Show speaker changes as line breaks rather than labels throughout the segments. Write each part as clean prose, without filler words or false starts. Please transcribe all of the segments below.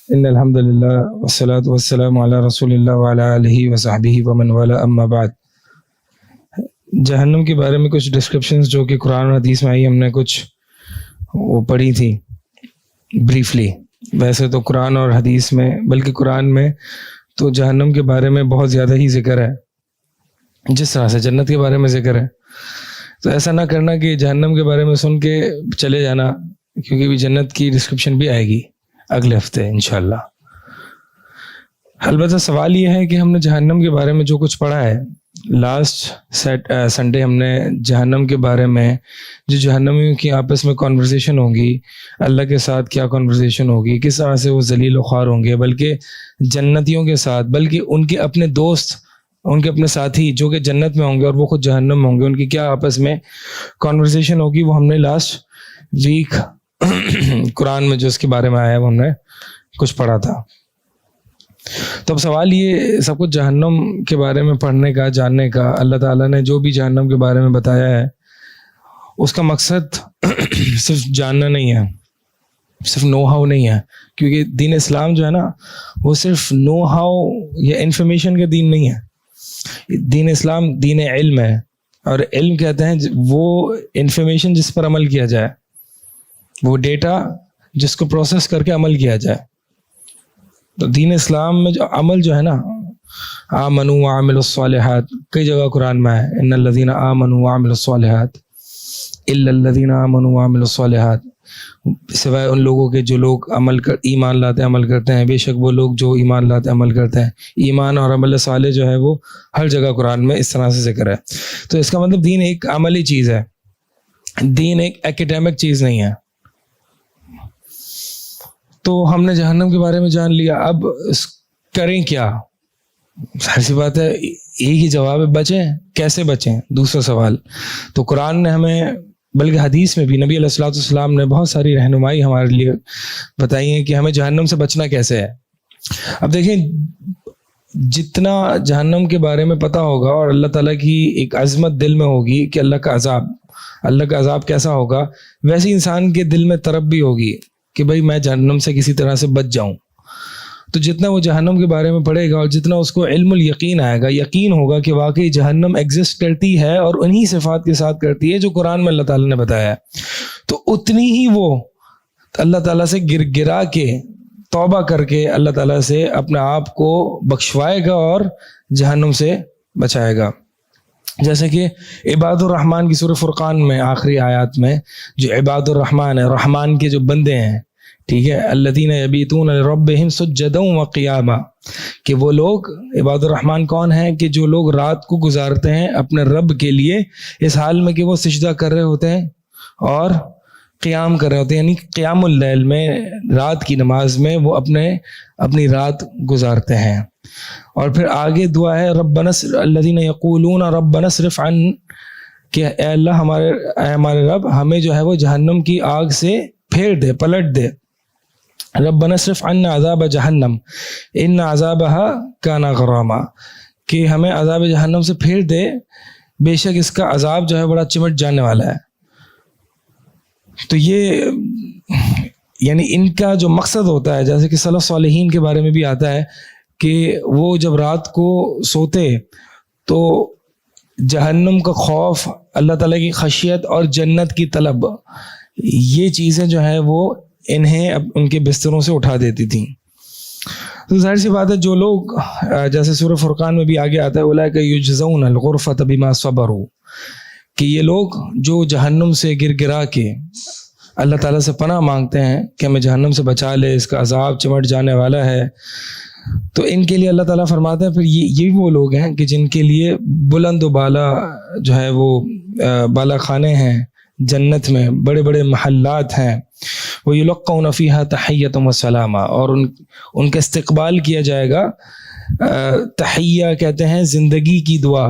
ان الحمد للہ والصلاۃ والسلام علی رسول اللہ وعلی آلہ وصحبہ ومن والا، اما بعد۔ جہنم کے بارے میں کچھ ڈسکرپشنز جو کہ قرآن اور حدیث میں آئی، ہم نے کچھ وہ پڑھی تھی بریفلی۔ ویسے تو قرآن اور حدیث میں، بلکہ قرآن میں تو جہنم کے بارے میں بہت زیادہ ہی ذکر ہے، جس طرح سے جنت کے بارے میں ذکر ہے۔ تو ایسا نہ کرنا کہ جہنم کے بارے میں سن کے چلے جانا، کیونکہ بھی جنت کی ڈسکرپشن بھی آئے گی اگلے ہفتے انشاءاللہ۔ البتہ سوال یہ ہے کہ ہم نے جہنم کے بارے میں جو کچھ پڑھا ہے، لاسٹ سنڈے ہم نے جہنم کے بارے میں، جو جہنمیوں کی آپس میں کانورسیشن ہوگی، اللہ کے ساتھ کیا کانورسیشن ہوگی، کس طرح سے وہ ذلیل و خوار ہوں گے، بلکہ جنتیوں کے ساتھ، بلکہ ان کے اپنے دوست، ان کے اپنے ساتھی جو کہ جنت میں ہوں گے اور وہ خود جہنم میں ہوں گے، ان کی کیا آپس میں کانورسیشن ہوگی، وہ ہم نے لاسٹ ویک قرآن میں جو اس کے بارے میں آیا ہے وہ ہم نے کچھ پڑھا تھا۔ تو اب سوال یہ، سب کچھ جہنم کے بارے میں پڑھنے کا، جاننے کا، اللہ تعالیٰ نے جو بھی جہنم کے بارے میں بتایا ہے اس کا مقصد صرف جاننا نہیں ہے، صرف نو ہاؤ نہیں ہے، کیونکہ دین اسلام جو ہے نا وہ صرف نو ہاؤ یا انفارمیشن کا دین نہیں ہے۔ دین اسلام دین علم ہے، اور علم کہتے ہیں وہ انفارمیشن جس پر عمل کیا جائے، وہ ڈیٹا جس کو پروسیس کر کے عمل کیا جائے۔ تو دین اسلام میں جو عمل جو ہے نا، آمنوا وعملوا الصالحات، کئی جگہ قرآن میں ہے، ان الذین آمنوا وعملوا الصالحات الا الذین آمنوا وعملوا الصالحات، سوائے ان لوگوں کے جو لوگ ایمان لاتے عمل کرتے ہیں، بے شک وہ لوگ جو ایمان لاتے عمل کرتے ہیں۔ ایمان اور عمل صالح جو ہے وہ ہر جگہ قرآن میں اس طرح سے ذکر ہے۔ تو اس کا مطلب دین ایک عملی چیز ہے، دین ایک ایکیڈیمک چیز نہیں ہے۔ تو ہم نے جہنم کے بارے میں جان لیا، اب کریں کیا؟ ظاہر سی بات ہے، ایک ہی جواب ہے، بچیں۔ کیسے بچیں؟ دوسرا سوال۔ تو قرآن نے ہمیں، بلکہ حدیث میں بھی نبی علیہ الصلوۃ والسلام نے بہت ساری رہنمائی ہمارے لیے بتائی ہے کہ ہمیں جہنم سے بچنا کیسے ہے۔ اب دیکھیں، جتنا جہنم کے بارے میں پتہ ہوگا اور اللہ تعالیٰ کی ایک عظمت دل میں ہوگی کہ اللہ کا عذاب کیسا ہوگا، ویسے انسان کے دل میں طرب بھی ہوگی کہ بھائی میں جہنم سے کسی طرح سے بچ جاؤں۔ تو جتنا وہ جہنم کے بارے میں پڑھے گا اور جتنا اس کو علم الیقین آئے گا، یقین ہوگا کہ واقعی جہنم ایگزسٹ کرتی ہے اور انہی صفات کے ساتھ کرتی ہے جو قرآن میں اللہ تعالیٰ نے بتایا ہے، تو اتنی ہی وہ اللہ تعالیٰ سے گرا کے، توبہ کر کے اللہ تعالیٰ سے اپنے آپ کو بخشوائے گا اور جہنم سے بچائے گا۔ جیسے کہ عباد الرحمن کی سورہ فرقان میں آخری آیات میں، جو عباد الرحمن ہے، رحمان کے جو بندے ہیں، ٹھیک ہے، الذین یبیتون لربہم سجدا وقیاما، کہ وہ لوگ، عباد الرحمن کون ہیں؟ کہ جو لوگ رات کو گزارتے ہیں اپنے رب کے لیے اس حال میں کہ وہ سجدہ کر رہے ہوتے ہیں اور قیام کر رہے ہوتے ہیں، یعنی قیام اللیل میں، رات کی نماز میں وہ اپنی رات گزارتے ہیں۔ اور پھر آگے دعا ہے، ربنا الذین یقولون ربنا اصرف عنا، کہ اے اللہ ہمارے رب ہمیں جو ہے وہ جہنم کی آگ سے پھیر دے، پلٹ دے۔ ربنا اصرف عنا عذاب جہنم ان عذابها کان غراما، کہ ہمیں عذاب جہنم سے پھیر دے، بے شک اس کا عذاب جو ہے بڑا چمٹ جانے والا ہے۔ تو یہ یعنی ان کا جو مقصد ہوتا ہے، جیسے کہ سلف صالحین کے بارے میں بھی آتا ہے کہ وہ جب رات کو سوتے تو جہنم کا خوف، اللہ تعالیٰ کی خشیت اور جنت کی طلب، یہ چیزیں جو ہیں وہ انہیں ان کے بستروں سے اٹھا دیتی تھیں۔ تو ظاہر سی بات ہے، جو لوگ، جیسے سورہ فرقان میں بھی آگے آتا ہے، اولئک یجزون الغرفۃ بما صبروا، کہ یہ لوگ جو جہنم سے گرا کے اللہ تعالیٰ سے پناہ مانگتے ہیں کہ ہمیں جہنم سے بچا لے، اس کا عذاب چمٹ جانے والا ہے، تو ان کے لیے اللہ تعالیٰ فرماتے ہیں پھر یہ وہ لوگ ہیں کہ جن کے لیے بلند و بالا جو ہے وہ بالا خانے ہیں جنت میں، بڑے بڑے محلات ہیں، وَيُلَقَّوْنَ فِيهَا تَحِيَّةً وَسَلَامًا، اور ان کا استقبال کیا جائے گا۔ تحیہ کہتے ہیں زندگی کی دعا،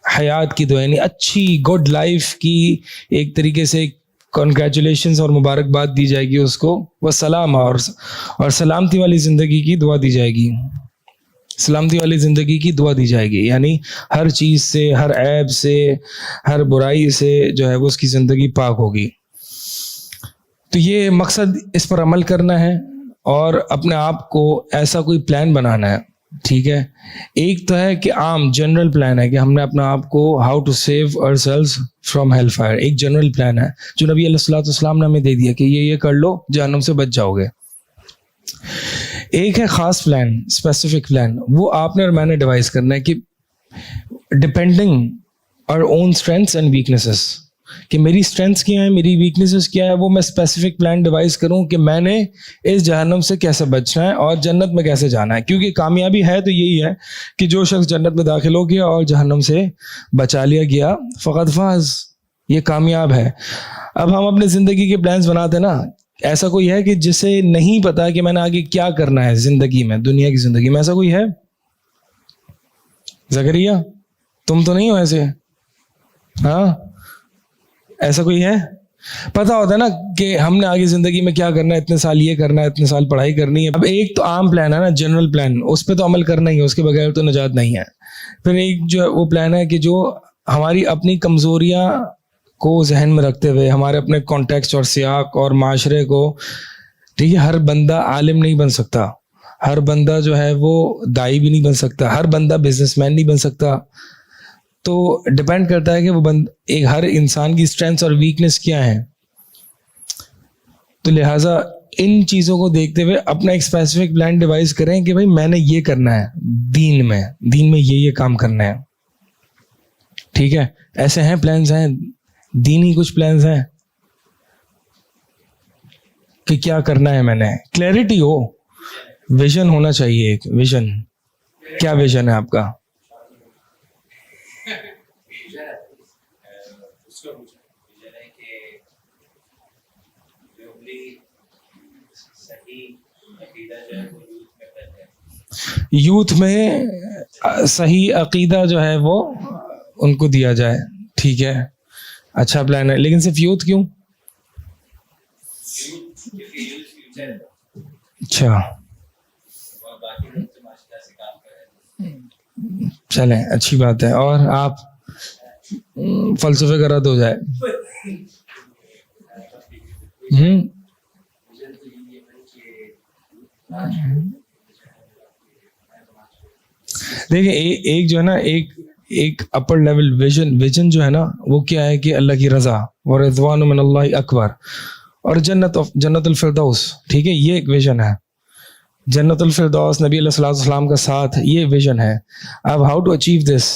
حیات کی دعا، یعنی اچھی گڈ لائف کی ایک طریقے سے کنگریچولیشنز اور مبارکباد دی جائے گی اس کو، وسلامہ، اور سلامتی والی زندگی کی دعا دی جائے گی، سلامتی والی زندگی کی دعا دی جائے گی، یعنی ہر چیز سے، ہر عیب سے، ہر برائی سے جو ہے وہ اس کی زندگی پاک ہوگی۔ تو یہ مقصد، اس پر عمل کرنا ہے اور اپنے آپ کو ایسا کوئی پلان بنانا ہے. ٹھیک ہے, ایک تو ہے کہ عام جنرل پلان ہے کہ ہم نے اپنا آپ کو ہاؤ ٹو سیو اور سیلز فرام ہیل فائر, ایک جنرل پلان ہے جو نبی علیہ الصلوۃ والسلام نے ہمیں دے دیا کہ یہ کر لو, جہنم سے بچ جاؤ گے. ایک ہے خاص پلان, اسپیسیفک پلان, وہ آپ نے اور میں نے ڈیوائز کرنا ہے کہ depending our on strengths and weaknesses, کہ میری اسٹرینتھس کیا ہیں, میری ویکنیسز کیا ہے, وہ میں اسپیسیفک پلان ڈیوائز کروں کہ میں نے اس جہنم سے کیسے بچنا ہے اور جنت میں کیسے جانا ہے. کیونکہ کامیابی ہے تو یہی ہے کہ جو شخص جنت میں داخل ہو گیا اور جہنم سے بچا لیا گیا فقط فاز, یہ کامیاب ہے. اب ہم اپنے زندگی کے پلانس بناتے ہیں نا, ایسا کوئی ہے کہ جسے نہیں پتا کہ میں نے آگے کیا کرنا ہے زندگی میں, دنیا کی زندگی میں, ایسا کوئی ہے؟ زکریا تم تو نہیں ہو ایسے, ہاں ایسا کوئی ہے؟ پتا ہوتا ہے نا کہ ہم نے آگے زندگی میں کیا کرنا ہے, اتنے سال یہ کرنا ہے, اتنے سال پڑھائی کرنی ہے. اب ایک تو عام پلان ہے نا, جنرل پلان, اس پہ تو عمل کرنا ہی ہے, اس کے بغیر تو نجات نہیں ہے. پھر ایک جو وہ پلان ہے کہ جو ہماری اپنی کمزوریاں کو ذہن میں رکھتے ہوئے, ہمارے اپنے کانٹیکسٹ اور سیاق اور معاشرے کو, ٹھیک ہے, ہر بندہ عالم نہیں بن سکتا, ہر بندہ جو ہے وہ دائی بھی نہیں بن سکتا, ہر بندہ بزنس مین نہیں بن سکتا. تو ڈپینڈ کرتا ہے کہ وہ ایک ہر انسان کی اسٹرینتھس اور ویکنیس کیا ہیں. تو لہٰذا ان چیزوں کو دیکھتے ہوئے اپنا ایک اسپیسیفک پلان ڈیوائز کریں کہ بھائی میں نے یہ کرنا ہے دین میں یہ کام کرنا ہے. ٹھیک ہے, ایسے ہیں پلانز ہیں, دینی کچھ پلانز ہیں کہ کیا کرنا ہے. میں نے کلیئرٹی ہو, ویژن ہونا چاہیے, ایک ویژن. کیا ویژن ہے آپ کا؟ یوتھ میں صحیح عقیدہ جو ہے وہ ان کو دیا جائے. ٹھیک ہے, اچھا پلان ہے, لیکن صرف یوتھ کیوں؟ اچھا چلیں, اچھی بات ہے. اور آپ فلسفے کا رد ہو جائے. دیکھیں ایک جو ہے نا, ایک اپر لیول ویژن جو ہے نا, وہ کیا ہے کہ اللہ کی رضا و رضوان من اللہ اکبر, اور جنت الفردوس. ٹھیک ہے, یہ ایک ویژن ہے, جنت الفردوس, نبی علیہ الصلوۃ والسلام کا ساتھ, یہ ویژن ہے. اب ہاؤ ٹو اچیو دس,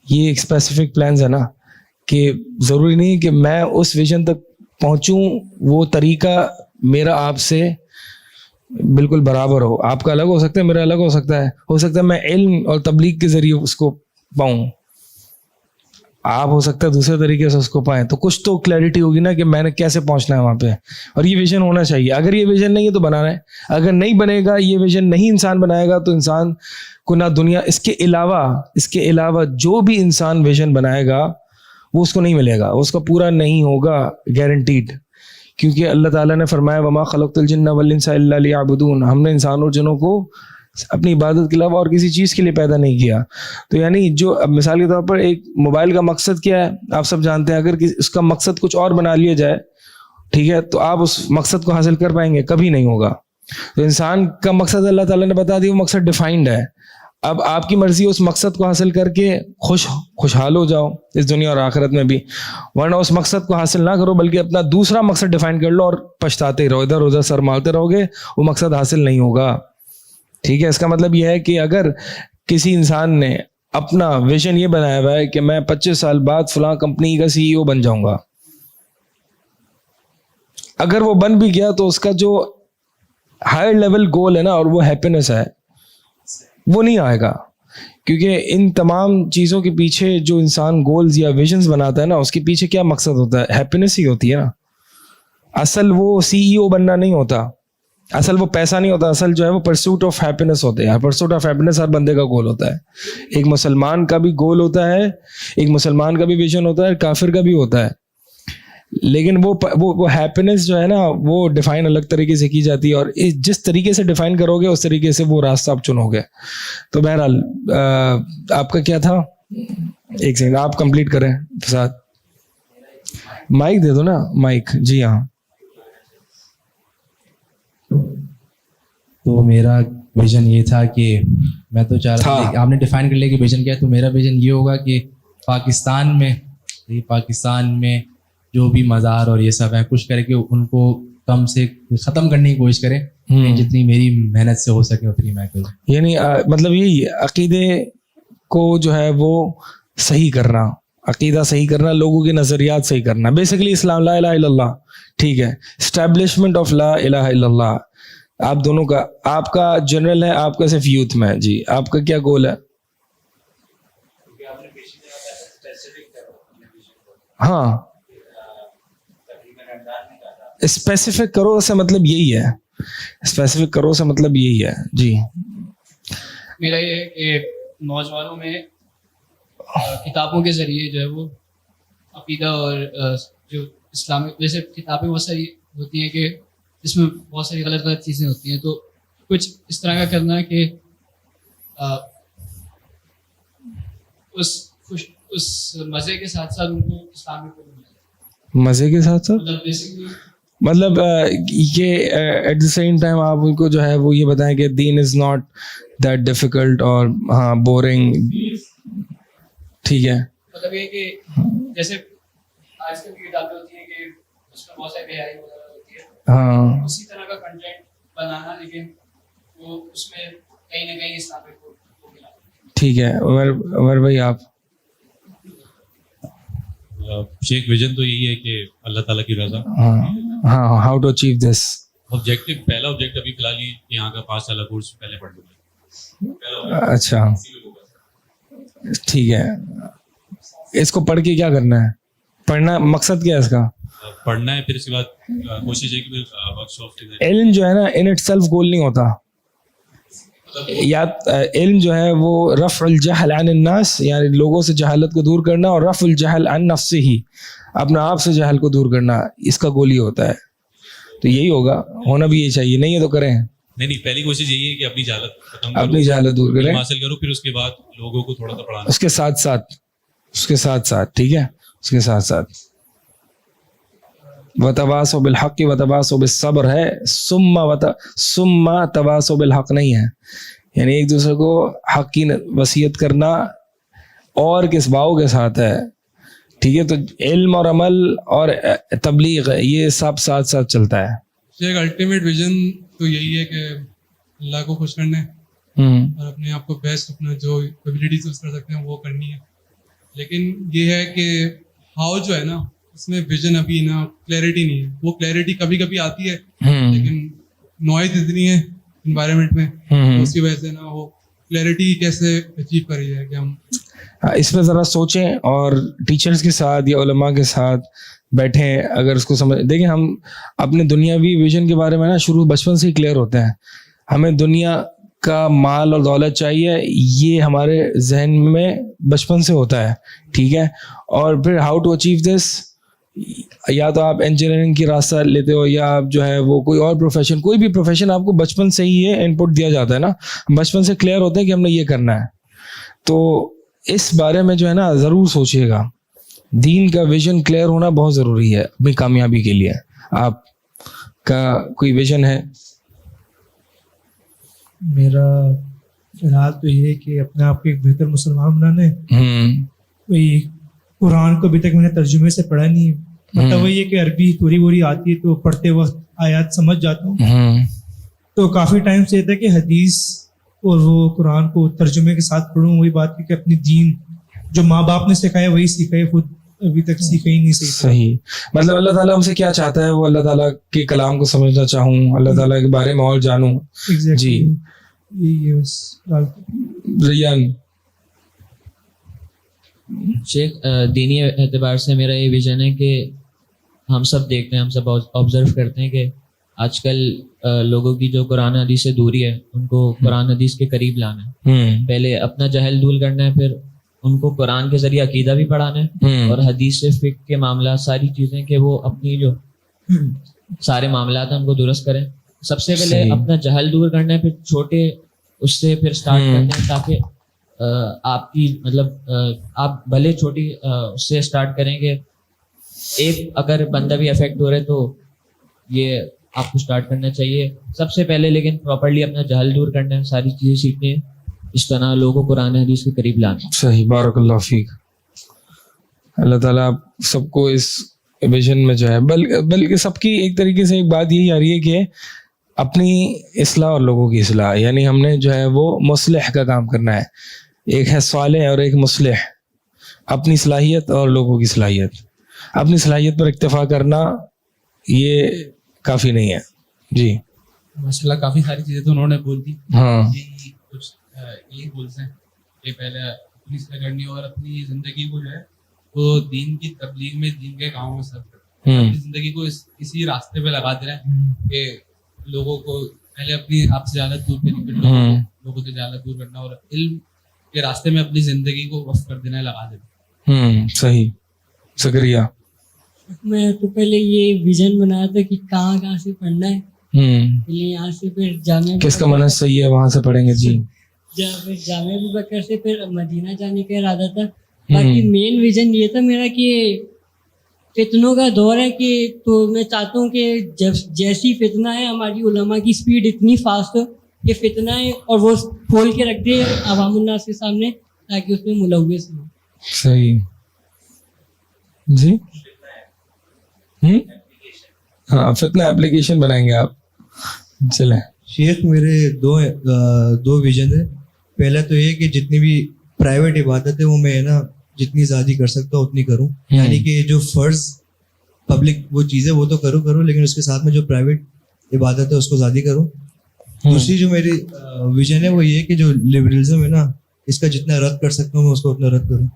یہ ایک اسپیسیفک پلانز ہے نا, کہ ضروری نہیں کہ میں اس ویژن تک پہنچوں, وہ طریقہ میرا آپ سے بالکل برابر ہو. آپ کا الگ ہو سکتا ہے, میرا الگ ہو سکتا ہے میں علم اور تبلیغ کے ذریعے اس کو پاؤں, آپ ہو سکتا ہے دوسرے طریقے سے اس کو پائیں. تو کچھ تو کلیئرٹی ہوگی نا کہ میں نے کیسے پہنچنا ہے وہاں پہ, اور یہ ویژن ہونا چاہیے. اگر یہ ویژن نہیں ہے تو بنانا ہے, اگر نہیں بنے گا, یہ ویژن نہیں انسان بنائے گا, تو انسان کو نہ دنیا, اس کے علاوہ جو بھی انسان ویژن بنائے گا وہ اس کو نہیں ملے گا, اس کا پورا نہیں ہوگا گارنٹیڈ. کیونکہ اللہ تعالیٰ نے فرمایا وما خلقت الجن والانس الا لیعبدون, ہم نے انسان اور جنوں کو اپنی عبادت کے علاوہ اور کسی چیز کے لیے پیدا نہیں کیا. تو یعنی جو اب مثال کے طور پر ایک موبائل کا مقصد کیا ہے آپ سب جانتے ہیں, اگر اس کا مقصد کچھ اور بنا لیا جائے, ٹھیک ہے, تو آپ اس مقصد کو حاصل کر پائیں گے؟ کبھی نہیں ہوگا. تو انسان کا مقصد اللہ تعالیٰ نے بتا دیا, وہ مقصد ڈیفائنڈ ہے. اب آپ کی مرضی اس مقصد کو حاصل کر کے خوشحال ہو جاؤ اس دنیا اور آخرت میں بھی, ورنہ اس مقصد کو حاصل نہ کرو بلکہ اپنا دوسرا مقصد ڈیفائن کر لو اور پچھتاتے رہو, ادھر ادھر سر مارتے رہو گے, وہ مقصد حاصل نہیں ہوگا. ٹھیک ہے, اس کا مطلب یہ ہے کہ اگر کسی انسان نے اپنا ویژن یہ بنایا ہوا ہے کہ میں 25 سال بعد فلاں کمپنی کا CEO بن جاؤں گا, اگر وہ بن بھی گیا تو اس کا جو ہائر لیول گول ہے نا, اور وہ ہیپینس ہے, وہ نہیں آئے گا. کیونکہ ان تمام چیزوں کے پیچھے جو انسان گولز یا ویژنز بناتا ہے نا, اس کے پیچھے کیا مقصد ہوتا ہے؟ ہیپینس ہی ہوتی ہے نا. اصل وہ CEO بننا نہیں ہوتا, اصل وہ پیسہ نہیں ہوتا, اصل جو ہے وہ پرسوٹ آف ہیپینس ہوتے ہیں. پرسوٹ آف ہیپینس ہر بندے کا گول ہوتا ہے. ایک مسلمان کا بھی گول ہوتا ہے, ایک مسلمان کا بھی ویژن ہوتا ہے, کافر کا بھی ہوتا ہے. لیکن وہ ہیپینس جو ہے نا, وہ ڈیفائن الگ طریقے سے کی جاتی ہے, اور جس طریقے سے ڈیفائن کرو گے اس طریقے سے وہ راستہ آپ چنو گے. تو بہرحال آپ کا کیا تھا؟ ایک سیکنڈ, آپ کمپلیٹ کریں ساتھ. مائک دے دو نا, مائک. جی ہاں,
تو میرا ویژن یہ تھا کہ میں تو چاہ رہا تھا, آپ نے ڈیفائن کر لیا کہ ویژن کیا ہے, تو میرا ویژن یہ ہوگا کہ پاکستان میں جو بھی مزار اور یہ سب ہے کچھ کر کے ان کو کم سے ختم کرنے کی کوشش کریں, جتنی میری محنت سے ہو سکے اتنی میں کروں.
یعنی مطلب یہی عقیدے کو جو ہے وہ صحیح کرنا, عقیدہ صحیح کرنا, لوگوں کے نظریات صحیح کرنا, بیسیکلی اسلام, لا الہ الا اللہ, ٹھیک ہے, اسٹیبلشمنٹ آف لا الہ الا اللہ. آپ دونوں کا, آپ کا جنرل ہے, آپ کا صرف یوتھ میں. جی آپ کا کیا گول ہے؟ ہاں اسپیسیفک کرو سے مطلب یہی ہے, اسپیسیفک کرو سے مطلب یہی ہے. جی
میرا یہ ہے کہ نوجوانوں میں کتابوں کے ذریعے جو ہے وہ عقیدہ اور جو اسلامک, ویسے کتابیں بہت ساری ہوتی ہیں کہ جس میں بہت ساری غلط چیزیں ہوتی ہیں, تو کچھ اس طرح کا کرنا ہے کہ اس مزے کے ساتھ ساتھ ان کو اسلامک
مزے کے ساتھ ساتھ مطلب یہ ایٹ دا سیم ٹائم آپ ان کو جو ہے وہ یہ بتائیں کہ دین از ناٹ دیٹ ڈیفیکلٹ اور ہاں بورنگ, ٹھیک ہے.
مطلب یہ کہ جیسے آج کل کی کتابیں ہوتی ہیں کہ اس میں بہت ساری بہائی وغیرہ ہوتی ہے,
ہاں
اسی طرح کا کنٹینٹ بنانا, لیکن وہ اس میں کہیں نہ کہیں اسلامک کو ملا.
ٹھیک ہے. عمر بھائی آپ؟
شیخ ویژن تو یہی ہے کہ اللہ تعالیٰ کی رضا.
ہاں how to achieve this
objective, پہلا آبجیکٹ ابھی فی الحال یہاں کا 5 سالہ کورس پہلے پڑھ لوں.
اچھا ٹھیک ہے. اس کو پڑھ کے کیا کرنا ہے؟ پڑھنا مقصد کیا ہے اس کا؟
پڑھنا ہے, پھر اس کے بعد کوشش ہے کہ ورک شاپ.
علم جو ہے نا ان اٹ سیلف گول نہیں ہوتا, یا علم جو ہے وہ رفع الجہل عن الناس, یعنی لوگوں سے جہالت کو دور کرنا, اور رفع الجہل عن نفسہ ہی, اپنا آپ سے جہل کو دور کرنا, اس کا گول ہی ہوتا ہے. تو یہی ہوگا, ہونا بھی یہی چاہیے. نہیں ہے تو کریں.
نہیں, پہلی کوشش یہی ہے کہ اپنی جہالت ختم کرو,
اپنی جہالت دور کریں,
حاصل کرو, پھر اس کے بعد لوگوں کو تھوڑا سا پڑھانا.
اس کے ساتھ ساتھ ٹھیک ہے, اس کے ساتھ ساتھ وتواصوا بالحق وتواصوا بالصبر ہے, ثم تواصوا بالحق نہیں ہے. یعنی ایک دوسرے کو حق کی وصیت کرنا اور کس باؤ کے ساتھ ہے, ٹھیک ہے. تو علم اور عمل اور تبلیغ یہ سب ساتھ ساتھ چلتا ہے.
ایک الٹیمیٹ ویژن تو یہی ہے کہ اللہ کو خوش کرنا ہے اور اپنے آپ کو بیسٹ, اپنا جو ایبلٹیز یوز کر سکتے ہیں وہ کرنی ہے. لیکن یہ ہے کہ ہاؤ جو ہے نا, اس میں ویژن ابھی نا کلیئرٹی نہیں ہے. وہ کلیئرٹی کبھی کبھی آتی ہے, لیکن نوائز اتنی ہے انوائرمنٹ میں, اس کی وجہ سے نا وہ کلیئرٹی کیسے اچیو کری ہے کہ ہم
اس پہ ذرا سوچیں, اور ٹیچرز کے ساتھ یا علماء کے ساتھ بیٹھیں. اگر اس کو سمجھ دیکھیں, ہم اپنے دنیاوی ویژن کے بارے میں نا شروع بچپن سے ہی کلیئر ہوتے ہیں. ہمیں دنیا کا مال اور دولت چاہیے, یہ ہمارے ذہن میں بچپن سے ہوتا ہے, ٹھیک ہے. اور پھر ہاؤ ٹو اچیو دس, یا تو آپ انجینئرنگ کی راستہ لیتے ہو, یا آپ جو ہے وہ کوئی اور پروفیشن, کوئی بھی پروفیشن آپ کو بچپن سے ہی یہ ان پٹ دیا جاتا ہے نا, بچپن سے کلیئر ہوتے ہیں کہ ہم نے یہ کرنا ہے. تو اس بارے میں جو ہے نا ضرور سوچیے گا. دین کا ویژن کلیئر ہونا بہت ضروری ہے اپنی کامیابی کے لیے. آپ کا کوئی ویژن ہے؟
میرا فی الحال تو یہ ہے کہ اپنے آپ کو ایک بہتر مسلمان بنانا ہے. وہی قرآن کو ابھی تک میں نے ترجمے سے پڑھا نہیں ہے, مطلب وہی ہے کہ عربی تھوڑی بوری آتی ہے تو پڑھتے وقت آیات سمجھ جاتا ہوں. تو کافی ٹائم سے یہ تھا کہ حدیث اور وہ قرآن کو ترجمے کے ساتھ پڑھوں. وہی بات ہے کہ اپنی دین جو ماں باپ نے سکھایا وہی سیکھا ہے, خود ابھی تک سیکھا ہی نہیں.
صحیح. مطلب اللہ تعالیٰ ہم سے کیا چاہتا ہے, وہ اللہ تعالیٰ کے کلام کو سمجھنا چاہوں, اللہ تعالیٰ کے بارے میں اور جانوں. جی ریان.
شیخ, دینی اعتبار سے میرا یہ ویژن ہے کہ ہم سب دیکھتے ہیں, ہم سب آبزرو کرتے ہیں کہ آج کل لوگوں کی جو قرآن حدیث سے دوری ہے, ان کو قرآن حدیث کے قریب لانا ہے. پہلے اپنا جہل دور کرنا ہے, پھر ان کو قرآن کے ذریعے عقیدہ بھی پڑھانا ہے, اور حدیث سے فقہ کے معاملات, ساری چیزیں کہ وہ اپنی جو سارے معاملات ہیں ان کو درست کریں. سب سے پہلے اپنا جہل دور کرنا ہے, پھر چھوٹے اس سے پھر سٹارٹ کرنا ہے, تاکہ آپ کی مطلب آپ بھلے چھوٹی اس سے سٹارٹ کریں گے, ایک اگر بندہ بھی افیکٹ ہو رہا ہے تو یہ آپ کو اسٹارٹ کرنا چاہیے سب سے پہلے, لیکن پراپرلی اپنا جہل دور کرنا ہے, ساری چیزیں سیکھنی ہے, اس طرح لوگوں کو قرآن حدیث کے قریب لانا.
صحیح, بارک اللہ فیک. اللہ تعالیٰ آپ سب کو اس ویژن میں جو ہے, بلکہ سب کی ایک طریقے سے ایک بات یہی آ رہی ہے کہ اپنی اصلاح اور لوگوں کی اصلاح, یعنی ہم نے جو ہے وہ مصلح کا کام کرنا ہے. ایک ہے صالح اور ایک مصلح. اپنی صلاحیت اور لوگوں کی صلاحیت. اپنی صلاحیت پر اکتفا کرنا یہ کافی نہیں ہے. جی
ماشاء اللہ کافی ساری چیزیں تو انہوں نے بول دی.
ہاں,
کچھ یہی بولتے ہیں کہ پہلے اپنی اصلاح کرنی اور اپنی زندگی کو جو ہے وہ دین کی تبلیغ میں, دین کے کاموں میں صرف اپنی زندگی کو اسی راستے پہ لگا دے رہے ہیں کہ لوگوں کو پہلے اپنی آپ سے جہالت دور کرنی, پھر لوگوں سے جہالت دور کرنا اور علم کے راستے میں اپنی زندگی کو وقف کر دینا, لگا دینا.
صحیح, شکریہ.
میں تو پہلے یہ ویژن بنایا تھا کہ کہاں سے پڑھنا ہے, پہلے یہاں سے پھر جامعہ
کس کا منحص صحیح ہے وہاں سے پڑھیں گے. جی
پھر جامعہ ابوبکر سے پھر مدینہ جانے کا ارادہ تھا. باقی مین ویژن یہ تھا میرا کہ فتنوں کا دور ہے کہ تو میں چاہتا ہوں کہ جب جیسی فتنہ ہے ہماری علماء کی سپیڈ اتنی فاسٹ ہو کہ فتنہ ہے اور وہ کھول کے رکھ دے عوام الناس کے سامنے تاکہ اس میں ملوث ہو.
صحیح. جی ہاں, فتنہ اپلیکیشن بنائیں گے آپ. چلیں.
شیخ میرے دو ویژن ہے. پہلا تو یہ کہ جتنی بھی پرائیویٹ عبادت ہے وہ میں نا جتنی زیادہ کر سکتا ہوں اتنی کروں, یعنی کہ جو فرض پبلک وہ چیزیں وہ تو کروں لیکن اس کے ساتھ میں جو پرائیویٹ عبادت ہے اس کو زیادہ کروں. دوسری جو میری ویژن ہے وہ یہ کہ جو لبرلزم ہے نا اس کا جتنا رد کر سکتا ہوں میں اس کو اتنا رد کروں.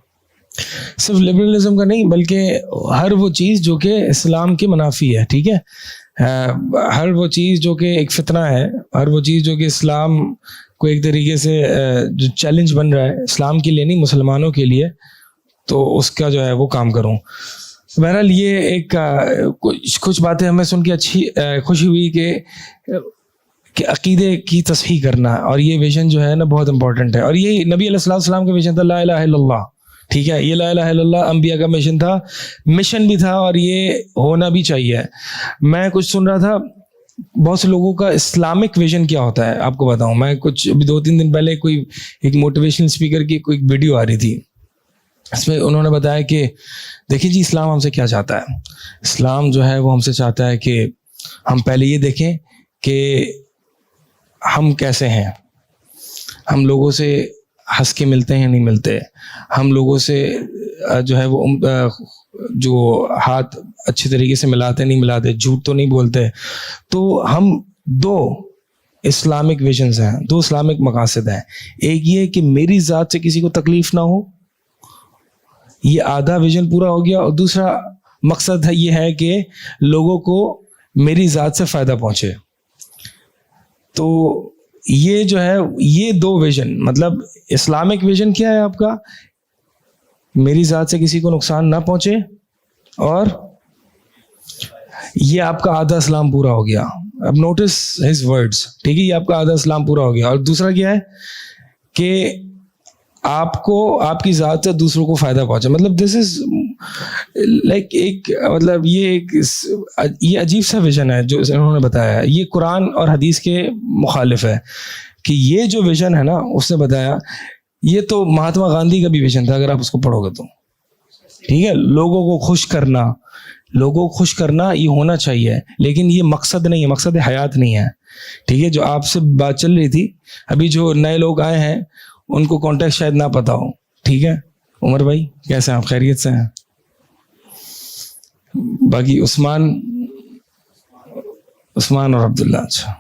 صرف لبرلزم کا نہیں بلکہ ہر وہ چیز جو کہ اسلام کے منافی ہے. ٹھیک ہے, ہر وہ چیز جو کہ ایک فتنہ ہے, ہر وہ چیز جو کہ اسلام کو ایک طریقے سے جو چیلنج بن رہا ہے اسلام کے لیے نہیں مسلمانوں کے لیے, تو اس کا جو ہے وہ کام کروں. بہرحال یہ ایک کچھ باتیں ہمیں سن کے اچھی خوشی ہوئی کہ عقیدے کی تصحیح کرنا, اور یہ ویژن جو ہے نا بہت امپورٹنٹ ہے. اور یہ نبی علیہ السلام کا ویژن تھا, لا الہ الا اللہ. ٹھیک ہے, یہ لا الہ الا اللہ انبیاء کا مشن بھی تھا اور یہ ہونا بھی چاہیے. میں کچھ سن رہا تھا بہت سے لوگوں کا اسلامک ویژن کیا ہوتا ہے آپ کو بتاؤں. میں کچھ ابھی 2-3 دن پہلے کوئی ایک موٹیویشنل اسپیکر کی کوئی ویڈیو آ رہی تھی, اس میں انہوں نے بتایا کہ دیکھیں جی اسلام ہم سے کیا چاہتا ہے. اسلام جو ہے وہ ہم سے چاہتا ہے کہ ہم پہلے یہ دیکھیں کہ ہم کیسے ہیں, ہم لوگوں سے ہنس کے ملتے ہیں نہیں ملتے, ہم لوگوں سے جو ہے وہ جو ہاتھ اچھے طریقے سے ملاتے نہیں ملاتے, جھوٹ تو نہیں بولتے. تو ہم 2 اسلامک ویژنز ہیں, 2 اسلامک مقاصد ہیں. ایک یہ کہ میری ذات سے کسی کو تکلیف نہ ہو, یہ آدھا ویژن پورا ہو گیا. اور دوسرا مقصد ہے یہ ہے کہ لوگوں کو میری ذات سے فائدہ پہنچے. تو یہ جو ہے یہ 2 ویژن, مطلب اسلامک ویژن کیا ہے آپ کا, میری ذات سے کسی کو نقصان نہ پہنچے, اور یہ آپ کا آدھا اسلام پورا ہو گیا. اب نوٹس ہز ورڈز, ٹھیک ہے, یہ آپ کا آدھا اسلام پورا ہو گیا. اور دوسرا کیا ہے کہ آپ کو آپ کی ذات سے دوسروں کو فائدہ پہنچے. مطلب دس از لائک ایک مطلب یہ عجیب سا ویژن ہے جو انہوں نے بتایا ہے. یہ قرآن اور حدیث کے مخالف ہے کہ یہ جو ویژن ہے نا اس نے بتایا, یہ تو مہاتما گاندھی کا بھی ویژن تھا اگر آپ اس کو پڑھو گے تو. ٹھیک ہے, لوگوں کو خوش کرنا یہ ہونا چاہیے, لیکن یہ مقصد نہیں ہے, مقصد حیات نہیں ہے. ٹھیک ہے, جو آپ سے بات چل رہی تھی ابھی, جو نئے لوگ آئے ہیں ان کو کانٹیکٹ شاید نہ پتا ہو. ٹھیک ہے, عمر بھائی کیسے ہیں آپ, خیریت سے ہیں؟ باقی عثمان اور عبداللہ, اچھا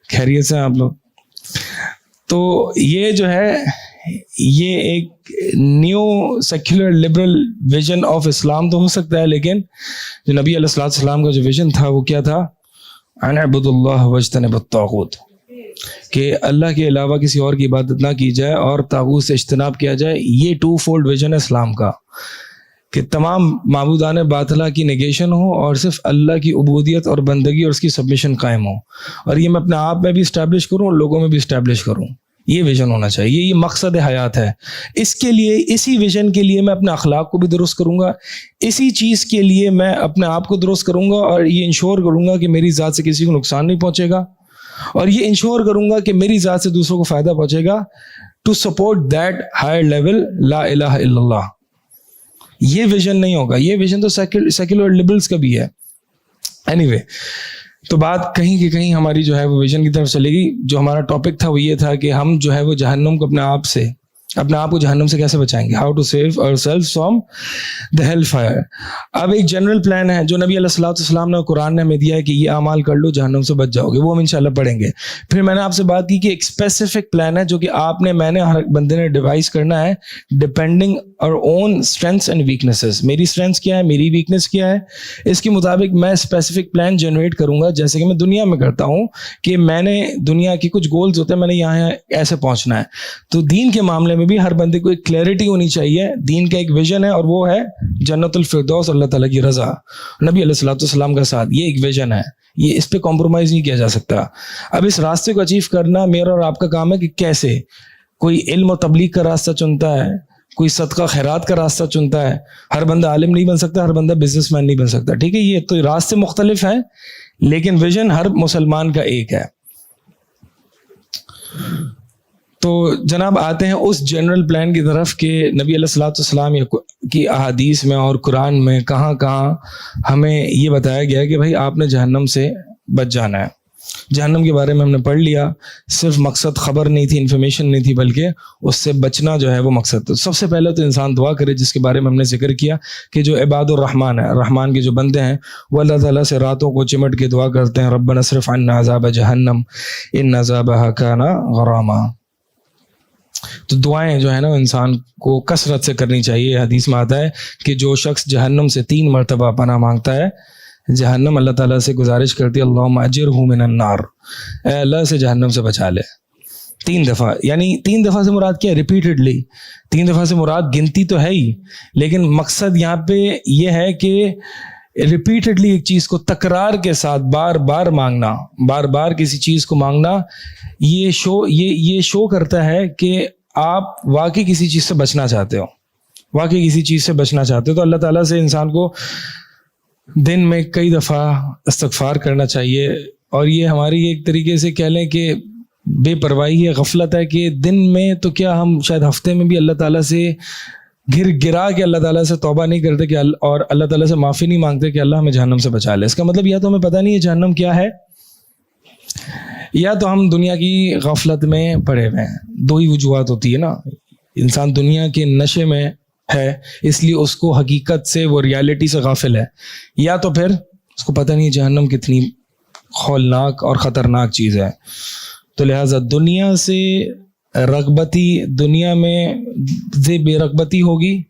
خیریت سے ہیں آپ لوگ؟ تو یہ جو ہے یہ ایک new secular liberal vision of Islam تو ہو سکتا ہے, لیکن جو نبی علیہ السلام کا جو ویژن تھا وہ کیا تھا, ان اعبدوا اللہ واجتنبوا الطاغوت, کہ اللہ کے علاوہ کسی اور کی عبادت نہ کی جائے اور طاغوت سے اجتناب کیا جائے. یہ 2 فولڈ ویژن ہے اسلام کا, کہ تمام معبودان باطلہ کی نیگیشن ہو اور صرف اللہ کی عبودیت اور بندگی اور اس کی سبمیشن قائم ہو. اور یہ میں اپنے آپ میں بھی اسٹیبلش کروں اور لوگوں میں بھی اسٹیبلش کروں. یہ ویژن ہونا چاہیے, یہ مقصد حیات ہے. اس کے لیے, اسی ویژن کے لیے میں اپنے اخلاق کو بھی درست کروں گا, اسی چیز کے لیے میں اپنے آپ کو درست کروں گا, اور یہ انشور کروں گا کہ میری ذات سے کسی کو نقصان نہیں پہنچے گا, اور یہ انشور کروں گا کہ میری ذات سے دوسروں کو فائدہ پہنچے گا, to support that higher level لا الہ الا اللہ. یہ ویژن نہیں ہوگا, یہ ویژن تو سیکولر لبرلز کا بھی ہے. اینی وے, تو بات کہیں کہ کہیں ہماری جو ہے وہ ویژن کی طرف چلے گی. جو ہمارا ٹاپک تھا وہ یہ تھا کہ ہم جو ہے وہ جہنم کو اپنے آپ کو جہنم سے کیسے بچائیں گے, ہاؤ ٹو سیو اور self from the hell fire. اب ایک جنرل پلان ہے جو نبی علیہ الصلوۃ والسلام نے قرآن نے ہمیں دیا ہے کہ یہ اعمال کر لو جہنم سے بچ جاؤ گے, وہ ہم انشاءاللہ پڑھیں گے. پھر میں نے آپ سے بات کی کہ ایک اسپیسیفک پلان ہے جو کہ میں نے ہر بندے نے ڈیوائز کرنا ہے ڈپینڈنگ اور اون اسٹرینتھس اینڈ ویکنیسز. میری اسٹرینتھس کیا ہے, میری ویکنیس کیا ہے, اس کے مطابق میں اسپیسیفک پلان جنریٹ کروں گا, جیسے کہ میں دنیا میں کرتا ہوں کہ میں نے دنیا کی کچھ گولز ہوتے ہیں, میں نے یہاں ایسے پہنچنا ہے. تو دین کے معاملے میں بھی ہر بندے کو ایک کلیئرٹی ہونی چاہیے. دین کا ایک ویژن ہے اور وہ ہے جنت الفردوس, اللہ تعالیٰ کی رضا, نبی علیہ الصلوۃ والسلام کا ساتھ. یہ ایک ویژن ہے, یہ اس پہ کمپرومائز نہیں کیا جا سکتا. اب اس راستے کو اچیو کرنا میرا اور آپ کا کام ہے کہ کیسے. کوئی علم و تبلیغ کا راستہ چنتا ہے, کوئی صدقہ خیرات کا راستہ چنتا ہے. ہر بندہ عالم نہیں بن سکتا, ہر بندہ بزنس مین نہیں بن سکتا, ٹھیک ہے. یہ تو راستے مختلف ہیں لیکن ویژن ہر مسلمان کا ایک ہے. تو جناب آتے ہیں اس جنرل پلان کی طرف کہ نبی علیہ الصلوۃ والسلام کی احادیث میں اور قرآن میں کہاں کہاں ہمیں یہ بتایا گیا ہے کہ بھائی آپ نے جہنم سے بچ جانا ہے. جہنم کے بارے میں ہم نے پڑھ لیا, صرف مقصد خبر نہیں تھی, انفارمیشن نہیں تھی, بلکہ اس سے بچنا جو ہے وہ مقصد. تو سب سے پہلے تو انسان دعا کرے, جس کے بارے میں ہم نے ذکر کیا کہ جو عباد الرحمن ہے, رحمان کے جو بندے ہیں, وہ اللہ تعالیٰ سے راتوں کو چمٹ کے دعا کرتے ہیں, ربنا اصرف عنا عذاب جہنم ان عذابها کان غراما. تو دعائیں جو ہے نا انسان کو کثرت سے کرنی چاہیے. حدیث میں آتا ہے کہ جو شخص جہنم سے 3 مرتبہ پناہ مانگتا ہے, جہنم اللہ تعالیٰ سے گزارش کرتی ہے اللہم اجرہ من النار, اے اللہ سے جہنم سے بچا لے. 3 دفعہ, یعنی 3 دفعہ سے مراد کیا ہے, ریپیٹڈلی. 3 دفعہ سے مراد گنتی تو ہے ہی, لیکن مقصد یہاں پہ یہ ہے کہ ریپیٹڈلی ایک چیز کو تکرار کے ساتھ بار بار مانگنا, بار بار کسی چیز کو مانگنا, یہ شو کرتا ہے کہ آپ واقعی کسی چیز سے بچنا چاہتے ہو, واقعی کسی چیز سے بچنا چاہتے ہو. تو اللہ تعالیٰ سے انسان کو دن میں کئی دفعہ استغفار کرنا چاہیے. اور یہ ہماری ایک طریقے سے کہہ لیں کہ بے پرواہی ہے, غفلت ہے کہ دن میں تو کیا ہم شاید ہفتے میں بھی اللہ تعالیٰ سے گرا کے اللہ تعالیٰ سے توبہ نہیں کرتے کہ اور اللہ تعالیٰ سے معافی نہیں مانگتے کہ اللہ ہمیں جہنم سے بچا لے. اس کا مطلب یا تو ہمیں پتہ نہیں ہے جہنم کیا ہے, یا تو ہم دنیا کی غفلت میں پڑے ہوئے ہیں. 2 ہی وجوہات ہوتی ہے نا. انسان دنیا کے نشے میں ہے اس لیے اس کو حقیقت سے, وہ ریالٹی سے غافل ہے, یا تو پھر اس کو پتہ نہیں جہنم کتنی ہولناک اور خطرناک چیز ہے. تو لہٰذا دنیا سے رغبتی, دنیا میں بے رغبتی ہوگی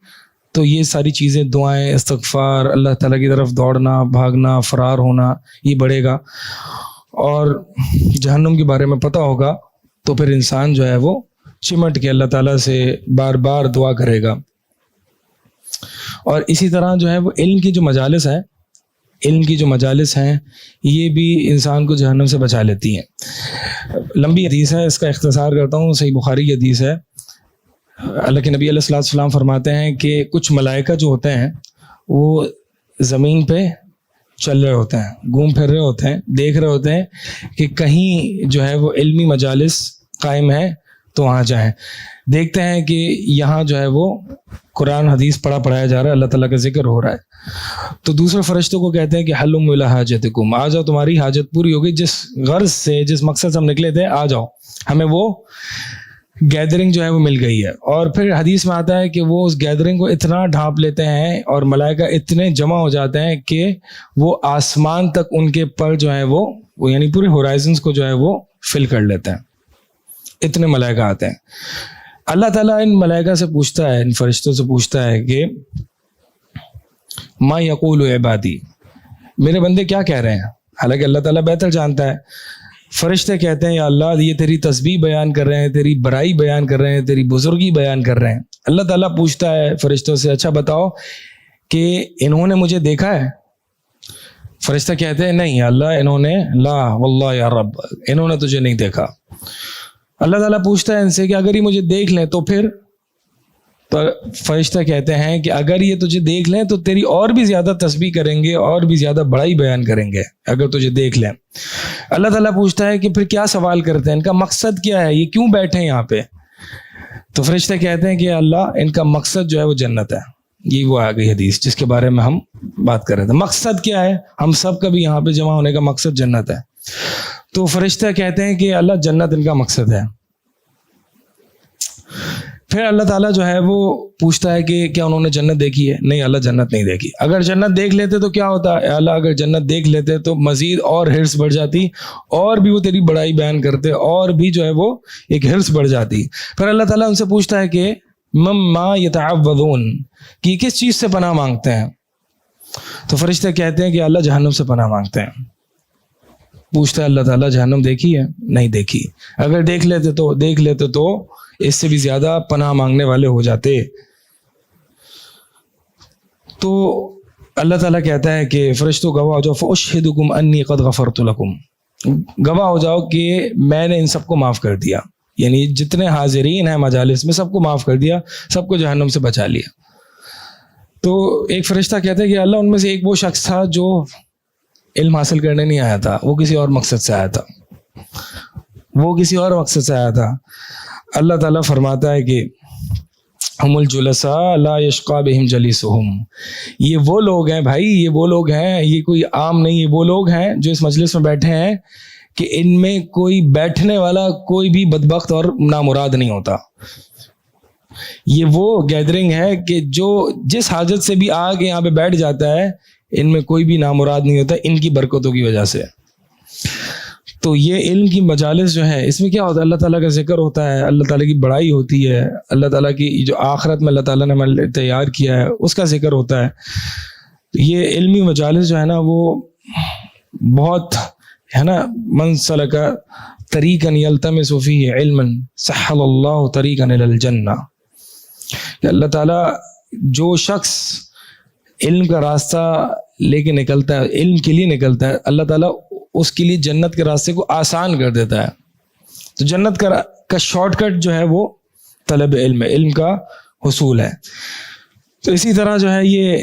تو یہ ساری چیزیں, دعائیں, استغفار, اللہ تعالیٰ کی طرف دوڑنا, بھاگنا, فرار ہونا, یہ بڑھے گا. اور جہنم کے بارے میں پتہ ہوگا تو پھر انسان جو ہے وہ چمٹ کے اللہ تعالیٰ سے بار بار دعا کرے گا. اور اسی طرح جو ہے وہ علم کی جو مجالس ہیں یہ بھی انسان کو جہنم سے بچا لیتی ہیں. لمبی حدیث ہے, اس کا اختصار کرتا ہوں. صحیح بخاری کی حدیث ہے. اللہ کے نبی علیہ الصلوۃ والسلام فرماتے ہیں کہ کچھ ملائکہ جو ہوتے ہیں وہ زمین پہ چل رہے ہوتے ہیں, گھوم پھر رہے ہوتے ہیں, دیکھ رہے ہوتے ہیں کہ کہیں جو ہے وہ علمی مجالس قائم ہے تو وہاں جائیں. دیکھتے ہیں کہ یہاں جو ہے وہ قرآن حدیث پڑھایا جا رہا ہے, اللہ تعالیٰ کا ذکر ہو رہا ہے. تو دوسرے فرشتوں کو کہتے ہیں کہ حلم الی حاجتکم, آ جاؤ تمہاری حاجت پوری ہو گئی, جس غرض سے, جس مقصد سے ہم نکلے تھے آ جاؤ, ہمیں وہ گیدرنگ جو ہے وہ مل گئی ہے. اور پھر حدیث میں آتا ہے کہ وہ اس گیدرنگ کو اتنا ڈھانپ لیتے ہیں اور ملائکہ اتنے جمع ہو جاتے ہیں کہ وہ آسمان تک ان کے پر جو ہے وہ یعنی پورے ہورائزنس کو جو ہے وہ فل کر لیتے ہیں. اتنے ملائکہ آتے ہیں. اللہ تعالیٰ ان ملائکہ سے پوچھتا ہے, ان فرشتوں سے پوچھتا ہے کہ ما یقول عبادی, میرے بندے کیا کہہ رہے ہیں. حالانکہ اللہ تعالیٰ بہتر جانتا ہے. فرشتے کہتے ہیں یا اللہ یہ تیری تسبیح بیان کر رہے ہیں, تیری برائی بیان کر رہے ہیں, تیری بزرگی بیان کر رہے ہیں. اللہ تعالیٰ پوچھتا ہے فرشتوں سے اچھا بتاؤ کہ انہوں نے مجھے دیکھا ہے. فرشتہ کہتے ہیں نہیں اللہ, انہوں نے لا واللہ یا رب, انہوں نے تجھے نہیں دیکھا. اللہ تعالیٰ پوچھتا ہے ان سے کہ اگر یہ مجھے دیکھ لیں تو پھر؟ تو فرشتہ کہتے ہیں کہ اگر یہ تجھے دیکھ لیں تو تیری اور بھی زیادہ تسبیح کریں گے اور بھی زیادہ بڑائی بیان کریں گے اگر تجھے دیکھ لیں. اللہ تعالیٰ پوچھتا ہے کہ پھر کیا سوال کرتے ہیں, ان کا مقصد کیا ہے, یہ کیوں بیٹھے ہیں یہاں پہ؟ تو فرشتے کہتے ہیں کہ اللہ ان کا مقصد جو ہے وہ جنت ہے. یہ وہ آ گئی حدیث جس کے بارے میں ہم بات کر رہے تھے. مقصد کیا ہے؟ ہم سب کا بھی یہاں پہ جمع ہونے کا مقصد جنت ہے. تو فرشتے کہتے ہیں کہ اللہ جنت ان کا مقصد ہے. پھر اللہ تعالیٰ جو ہے وہ پوچھتا ہے کہ کیا انہوں نے جنت دیکھی ہے؟ نہیں, اللہ جنت نہیں دیکھی. اگر جنت دیکھ لیتے تو کیا ہوتا ہے؟ اللہ اگر جنت دیکھ لیتے تو مزید اور ہرس بڑھ جاتی, اور بھی وہ تیری بڑائی بیان کرتے, اور بھی جو ہے وہ ایک ہرس بڑھ جاتی. پھر اللہ تعالیٰ ان سے پوچھتا ہے کہ مما یتعوذون, کہ کس چیز سے پناہ مانگتے ہیں؟ تو فرشتے کہتے ہیں کہ اللہ جہنم سے پناہ مانگتے ہیں. پوچھتا ہے اللہ تعالیٰ جہنم دیکھی ہے؟ نہیں دیکھی. اگر دیکھ لیتے تو اس سے بھی زیادہ پناہ مانگنے والے ہو جاتے. تو اللہ تعالیٰ کہتا ہے کہ فرشتوں گواہ ہو جاؤ, فاشہدکم انی قد غفرت لکم, گواہ ہو جاؤ کہ میں نے ان سب کو معاف کر دیا. یعنی جتنے حاضرین ہیں مجالس میں سب کو معاف کر دیا, سب کو جہنم سے بچا لیا. تو ایک فرشتہ کہتا ہے کہ اللہ ان میں سے ایک وہ شخص تھا جو علم حاصل کرنے نہیں آیا تھا, وہ کسی اور مقصد سے آیا تھا. اللہ تعالیٰ فرماتا ہے کہ ہم الجلساء لا یشقی بہم جلیسہم, یہ وہ لوگ ہیں بھائی, یہ وہ لوگ ہیں, یہ کوئی عام نہیں, یہ وہ لوگ ہیں جو اس مجلس میں بیٹھے ہیں کہ ان میں کوئی بیٹھنے والا کوئی بھی بدبخت اور نامراد نہیں ہوتا. یہ وہ گیدرنگ ہے کہ جو جس حاجت سے بھی آ کے یہاں پہ بیٹھ جاتا ہے, ان میں کوئی بھی نامراد نہیں ہوتا ان کی برکتوں کی وجہ سے. تو یہ علم کی مجالس جو ہے اس میں کیا ہوتا ہے؟ اللہ تعالیٰ کا ذکر ہوتا ہے, اللہ تعالیٰ کی بڑائی ہوتی ہے, اللہ تعالیٰ کی جو آخرت میں اللہ تعالیٰ نے ہمیں تیار کیا ہے اس کا ذکر ہوتا ہے. یہ علمی مجالس جو ہے نا وہ بہت ہے نا, من سلک طریقا یلتمس فیہ علما سہل اللہ طریقا الی الجنہ, کہ اللہ تعالیٰ جو شخص علم کا راستہ لے کے نکلتا ہے, علم کے لیے نکلتا ہے, اللہ تعالیٰ اس کے لیے جنت کے راستے کو آسان کر دیتا ہے. تو جنت کا شارٹ کٹ جو ہے وہ طلب علم ہے, علم کا حصول ہے. تو اسی طرح جو ہے یہ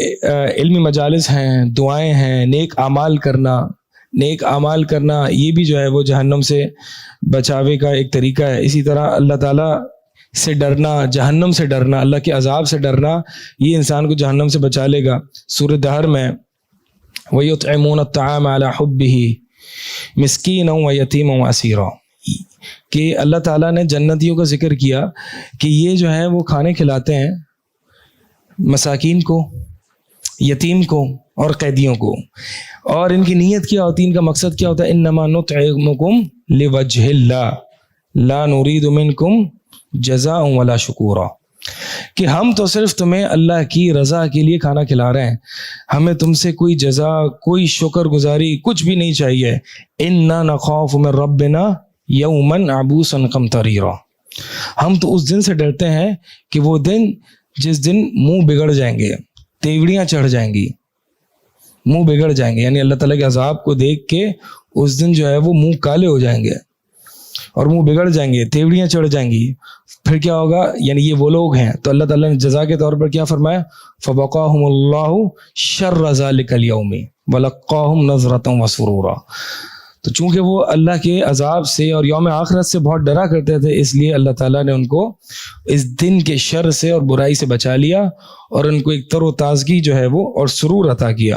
علمی مجالس ہیں, دعائیں ہیں, نیک اعمال کرنا یہ بھی جو ہے وہ جہنم سے بچاوے کا ایک طریقہ ہے. اسی طرح اللہ تعالیٰ سے ڈرنا, جہنم سے ڈرنا, اللہ کے عذاب سے ڈرنا, یہ انسان کو جہنم سے بچا لے گا. سورۃ دہر میں وَيُطْعِمُونَ الطَّعَامَ عَلَىٰ حُبِّهِ مِسْكِينًا وَيَتِيمًا وَأَسِيرًا, کہ اللہ تعالیٰ نے جنتیوں کا ذکر کیا کہ یہ جو ہے وہ کھانے کھلاتے ہیں مساکین کو, یتیم کو اور قیدیوں کو. اور ان کی نیت کیا ہوتی ہے, ان کا مقصد کیا ہوتا ہے؟ انما نطعمکم لوجہ اللہ لا نرید منکم جزاء ولا شکورا, کہ ہم تو صرف تمہیں اللہ کی رضا کے لیے کھانا کھلا رہے ہیں, ہمیں تم سے کوئی جزا, کوئی شکر گزاری کچھ بھی نہیں چاہیے. انا نخاف من ربنا یوما عبوسا قمطریرا, ہم تو اس دن سے ڈرتے ہیں کہ وہ دن جس دن منہ بگڑ جائیں گے, تیوڑیاں چڑھ جائیں گی, منہ بگڑ جائیں گے. یعنی اللہ تعالیٰ کے عذاب کو دیکھ کے اس دن جو ہے وہ منہ کالے ہو جائیں گے اور منہ بگڑ جائیں گے, تیوڑیاں چڑھ جائیں گی. پھر کیا ہوگا؟ یعنی یہ وہ لوگ ہیں. تو اللہ تعالیٰ نے جزا کے طور پر کیا فرمایا؟ فَبَقَاهُمُ اللَّهُ شَرَّ ذَلِكَ الْيَوْمِ وَلَقَّاهُمْ نَظْرَةً وَسُرُورًا. تو چونکہ وہ اللہ کے عذاب سے اور یوم آخرت سے بہت ڈرا کرتے تھے, اس لیے اللہ تعالیٰ نے ان کو اس دن کے شر سے اور برائی سے بچا لیا اور ان کو ایک تر و تازگی جو ہے وہ اور سرور عطا کیا.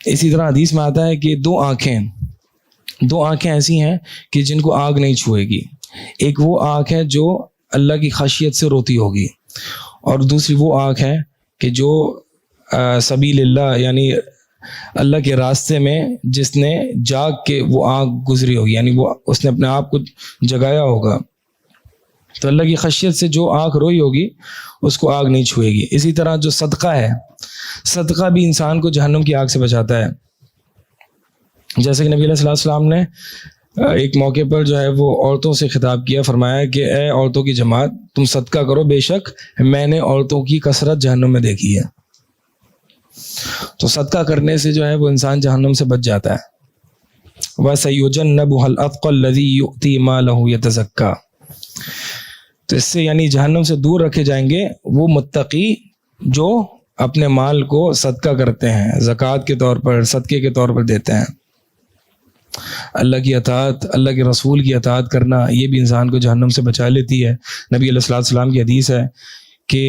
اسی طرح حدیث میں آتا ہے کہ دو آنکھیں ایسی ہیں کہ جن کو آگ نہیں چھوئے گی. ایک وہ آنکھ ہے جو اللہ کی خشیت سے روتی ہوگی, اور دوسری وہ آنکھ ہے کہ جو سبیل اللہ یعنی اللہ کے راستے میں جس نے جاگ کے وہ آنکھ گزری ہوگی, یعنی وہ اس نے اپنے آپ کو جگایا ہوگا. تو اللہ کی خشیت سے جو آنکھ روئی ہوگی اس کو آگ نہیں چھوئے گی. اسی طرح جو صدقہ ہے, صدقہ بھی انسان کو جہنم کی آگ سے بچاتا ہے. جیسے کہ نبی علیہ السلام نے ایک موقع پر جو ہے وہ عورتوں سے خطاب کیا, فرمایا کہ اے عورتوں کی جماعت, تم صدقہ کرو, بے شک میں نے عورتوں کی کثرت جہنم میں دیکھی ہے. تو صدقہ کرنے سے جو ہے وہ انسان جہنم سے بچ جاتا ہے. وَسَيُجَنَّبُهَا الْأَتْقَى الَّذِي يُؤْتِي مَالَهُ يَتَزَكَّى. تو اس سے یعنی جہنم سے دور رکھے جائیں گے وہ متقی جو اپنے مال کو صدقہ کرتے ہیں، زکوٰۃ کے طور پر، صدقے کے طور پر دیتے ہیں. اللہ کی اطاعت، اللہ کے رسول کی اطاعت کرنا، یہ بھی انسان کو جہنم سے بچا لیتی ہے. نبی علیہ الصلوۃ والسلام کی حدیث ہے کہ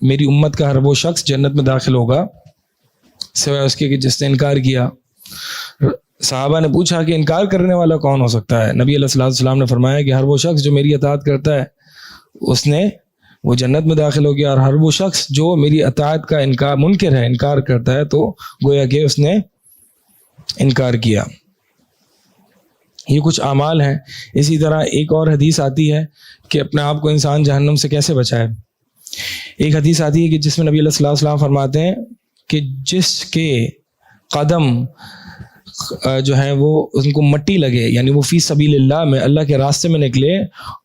میری امت کا ہر وہ شخص جنت میں داخل ہوگا سوائے اس کے کہ جس نے انکار کیا. صحابہ نے پوچھا کہ انکار کرنے والا کون ہو سکتا ہے؟ نبی علیہ الصلوۃ والسلام نے فرمایا کہ ہر وہ شخص جو میری اطاعت کرتا ہے وہ جنت میں داخل ہو گیا، اور ہر وہ شخص جو میری اطاعت کا منکر ہے، انکار کرتا ہے، تو گویا کہ اس نے انکار کیا. یہ کچھ اعمال ہیں. اسی طرح ایک اور حدیث آتی ہے کہ اپنے آپ کو انسان جہنم سے کیسے بچائے. ایک حدیث آتی ہے کہ جس میں نبی علیہ الصلوۃ والسلام فرماتے ہیں کہ جس کے قدم جو ہیں وہ ان کو مٹی لگے، یعنی وہ فی سبیل اللہ میں اللہ کے راستے میں نکلے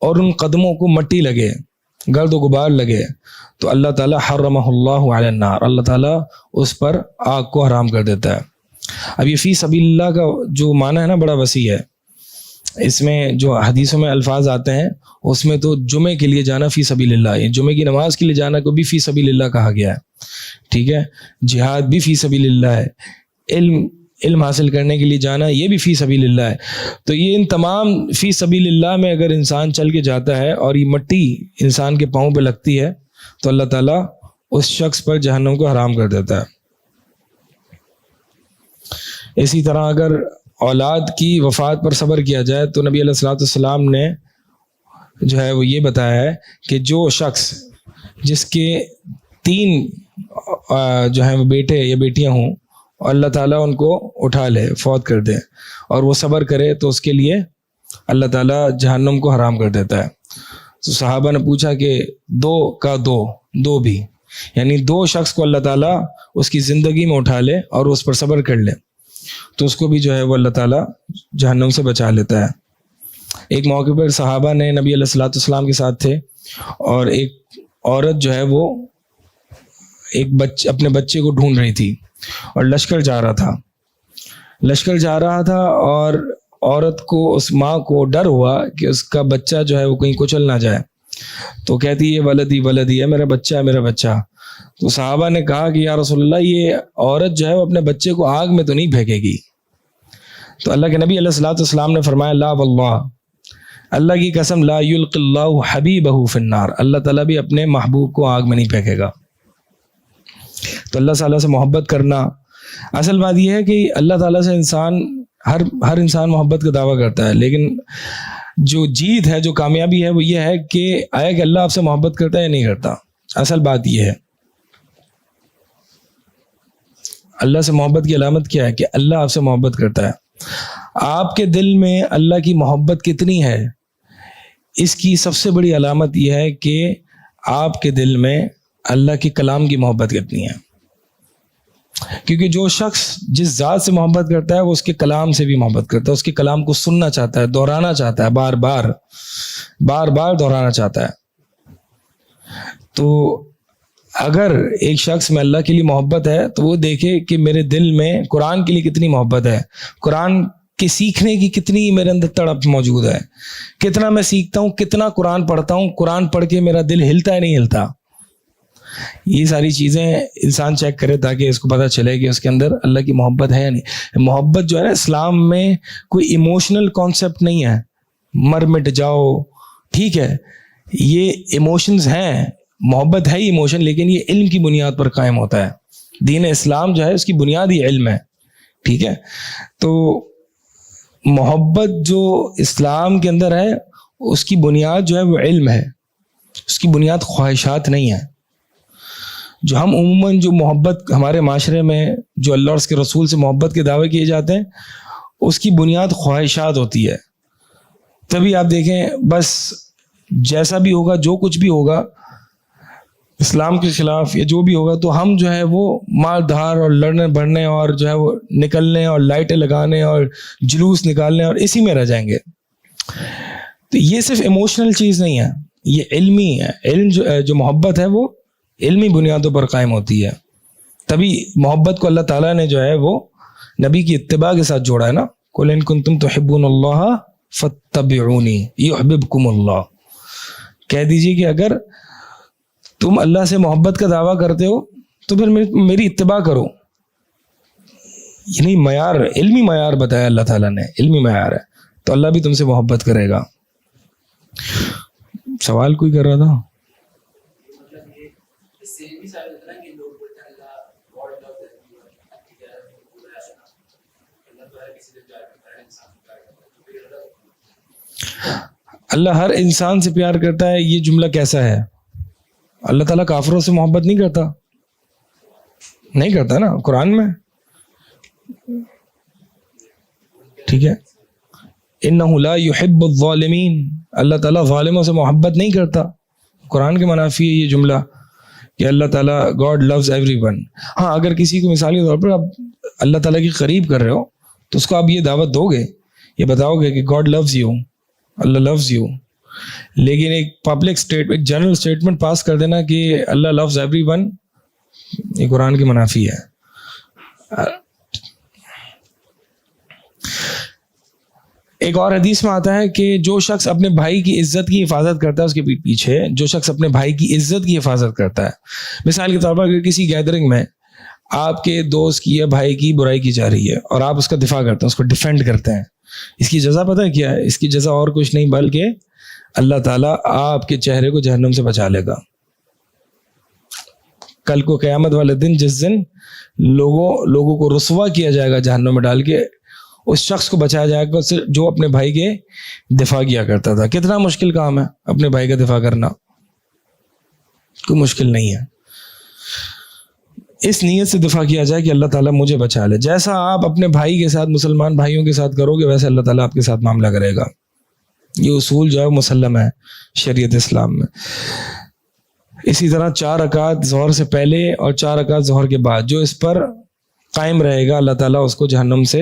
اور ان قدموں کو مٹی لگے، گرد و غبار لگے، تو اللہ تعالیٰ حرمہ اللہ علی النار، اللہ تعالیٰ اس پر آگ کو حرام کر دیتا ہے. اب یہ فی سبیل اللہ کا جو معنی ہے نا بڑا وسیع ہے. اس میں جو حدیثوں میں الفاظ آتے ہیں اس میں تو جمعے کے لیے جانا فی سبیل اللہ، یہ جمعے کی نماز کے لیے جانا کو بھی فی سبیل اللہ کہا گیا ہے. ٹھیک ہے، جہاد بھی فی سبیل اللہ ہے، علم حاصل کرنے کے لیے جانا یہ بھی فی سبیل اللہ ہے. تو یہ ان تمام فی سبیل اللہ میں اگر انسان چل کے جاتا ہے اور یہ مٹی انسان کے پاؤں پہ لگتی ہے تو اللہ تعالیٰ اس شخص پر جہنم کو حرام کر دیتا ہے. اسی طرح اگر اولاد کی وفات پر صبر کیا جائے تو نبی علیہ الصلوۃ والسلام نے جو ہے وہ یہ بتایا ہے کہ جو شخص جس کے 3 جو ہیں وہ بیٹے یا بیٹیاں ہوں اور اللہ تعالیٰ ان کو اٹھا لے، فوت کر دے، اور وہ صبر کرے تو اس کے لیے اللہ تعالیٰ جہنم کو حرام کر دیتا ہے. تو صحابہ نے پوچھا کہ 2 کا 2 بھی، یعنی 2 شخص کو اللہ تعالیٰ اس کی زندگی میں اٹھا لے اور اس پر صبر کر لے تو اس کو بھی جو ہے وہ اللہ تعالیٰ جہنم سے بچا لیتا ہے. ایک موقع پر صحابہ نے نبی علیہ الصلوۃ والسلام کے ساتھ تھے اور ایک عورت جو ہے وہ اپنے بچے کو ڈھونڈ رہی تھی اور لشکر جا رہا تھا اور عورت کو، اس ماں کو ڈر ہوا کہ اس کا بچہ جو ہے وہ کہیں کچل نہ جائے، تو کہتی ہے ولدی ہے، میرا بچہ. تو صحابہ نے کہا کہ یا رسول اللہ یہ عورت جو ہے وہ اپنے بچے کو آگ میں تو نہیں پھینکے گی؟ تو اللہ کے نبی علیہ الصلوۃ والسلام نے فرمایا لا واللہ، اللہ کی قسم، لا یلقی اللہ حبیبہ فی النار، اللہ تعالیٰ بھی اپنے محبوب کو آگ میں نہیں پھینکے گا. تو اللہ تعالیٰ سے محبت کرنا، اصل بات یہ ہے کہ اللہ تعالیٰ سے ہر انسان محبت کا دعویٰ کرتا ہے، لیکن جو جیت ہے، جو کامیابی ہے وہ یہ ہے کہ آیا کہ اللہ آپ سے محبت کرتا ہے یا نہیں کرتا. اصل بات یہ ہے اللہ سے محبت کی علامت کیا ہے کہ اللہ آپ سے محبت کرتا ہے. آپ کے دل میں اللہ کی محبت کتنی ہے، اس کی سب سے بڑی علامت یہ ہے کہ آپ کے دل میں اللہ کے کلام کی محبت کتنی ہے. کیونکہ جو شخص جس ذات سے محبت کرتا ہے وہ اس کے کلام سے بھی محبت کرتا ہے، اس کے کلام کو سننا چاہتا ہے، دہرانا چاہتا ہے، بار بار دہرانا چاہتا ہے. تو اگر ایک شخص میں اللہ کے لیے محبت ہے تو وہ دیکھے کہ میرے دل میں قرآن کے لیے کتنی محبت ہے، قرآن کے سیکھنے کی کتنی میرے اندر تڑپ موجود ہے، کتنا میں سیکھتا ہوں، کتنا قرآن پڑھتا ہوں، قرآن پڑھ کے میرا دل ہلتا ہے نہیں ہلتا. یہ ساری چیزیں انسان چیک کرے تاکہ اس کو پتہ چلے کہ اس کے اندر اللہ کی محبت ہے یا نہیں. محبت جو ہے نا اسلام میں کوئی ایموشنل کانسیپٹ نہیں ہے، مر مٹ جاؤ، ٹھیک ہے، یہ ایموشنز ہیں، محبت ہے ایموشن، لیکن یہ علم کی بنیاد پر قائم ہوتا ہے. دین اسلام جو ہے اس کی بنیاد ہی علم ہے. ٹھیک ہے، تو محبت جو اسلام کے اندر ہے اس کی بنیاد جو ہے وہ علم ہے، اس کی بنیاد خواہشات نہیں ہے. جو ہم عموماً جو محبت ہمارے معاشرے میں جو اللہ اور اس کے رسول سے محبت کے دعوے کیے جاتے ہیں اس کی بنیاد خواہشات ہوتی ہے. تبھی آپ دیکھیں بس جیسا بھی ہوگا، جو کچھ بھی ہوگا اسلام کے خلاف یا جو بھی ہوگا، تو ہم جو ہے وہ مار دھار اور لڑنے بڑھنے اور جو ہے وہ نکلنے اور لائٹیں لگانے اور جلوس نکالنے اور اسی میں رہ جائیں گے. تو یہ صرف ایموشنل چیز نہیں ہے، یہ علمی ہے. علم جو محبت ہے وہ علمی بنیادوں پر قائم ہوتی ہے. تبھی محبت کو اللہ تعالیٰ نے جو ہے وہ نبی کی اتباع کے ساتھ جوڑا ہے نا. قل ان کنتم تحبون اللہ فاتبعونی یحببکم اللہ. کہہ دیجیے کہ اگر تم اللہ سے محبت کا دعویٰ کرتے ہو تو پھر میری اتباع کرو. یعنی معیار، علمی معیار بتایا اللہ تعالیٰ نے، علمی معیار ہے تو اللہ بھی تم سے محبت کرے گا. سوال کوئی کر رہا تھا؟ اللہ ہر انسان سے پیار کرتا ہے، یہ جملہ کیسا ہے؟ اللہ تعالیٰ کافروں سے محبت نہیں کرتا، نہیں کرتا نا قرآن میں. ٹھیک ہے، انہ لا یحب الظالمین، اللہ تعالیٰ ظالموں سے محبت نہیں کرتا. قرآن کے منافی ہے یہ جملہ کہ اللہ تعالیٰ گاڈ لوز ایوری ون. ہاں اگر کسی کو مثالی طور پر آپ اللہ تعالیٰ کی قریب کر رہے ہو تو اس کو آپ یہ دعوت دو گے، یہ بتاؤ گے کہ God loves you, Allah loves you. لیکن ایک پبلک ایک جنرل اسٹیٹمنٹ پاس کر دینا کہ اللہ لوز ایوری ون، یہ قرآن کی منافی ہے. ایک اور حدیث میں آتا ہے کہ جو شخص اپنے بھائی کی عزت کی حفاظت کرتا ہے، اس کے پیچھے جو شخص اپنے بھائی کی عزت کی حفاظت کرتا ہے، مثال کے طور پر اگر کسی گیدرنگ میں آپ کے دوست کی یا بھائی کی برائی کی جا رہی ہے اور آپ اس کا دفاع کرتے ہیں، اس کو ڈیفینڈ کرتے ہیں، اس کی جزا پتہ ہے کیا ہے؟ اس کی جزا اور کچھ نہیں بلکہ اللہ تعالیٰ آپ کے چہرے کو جہنم سے بچا لے گا. کل کو قیامت والے دن جس دن لوگوں کو رسوا کیا جائے گا جہنم میں ڈال کے، اس شخص کو بچایا جائے گا جو اپنے بھائی کے دفاع کیا کرتا تھا. کتنا مشکل کام ہے اپنے بھائی کا دفاع کرنا، کوئی مشکل نہیں ہے. اس نیت سے دفاع کیا جائے کہ اللہ تعالیٰ مجھے بچا لے. جیسا آپ اپنے بھائی کے ساتھ، مسلمان بھائیوں کے ساتھ کرو گے، ویسے اللہ تعالیٰ آپ کے ساتھ معاملہ کرے گا. یہ اصول جو ہے مسلم ہے شریعت اسلام میں. اسی طرح 4 رکعت ظہر سے پہلے اور 4 رکعت ظہر کے بعد جو اس پر قائم رہے گا، اللہ تعالیٰ اس کو جہنم سے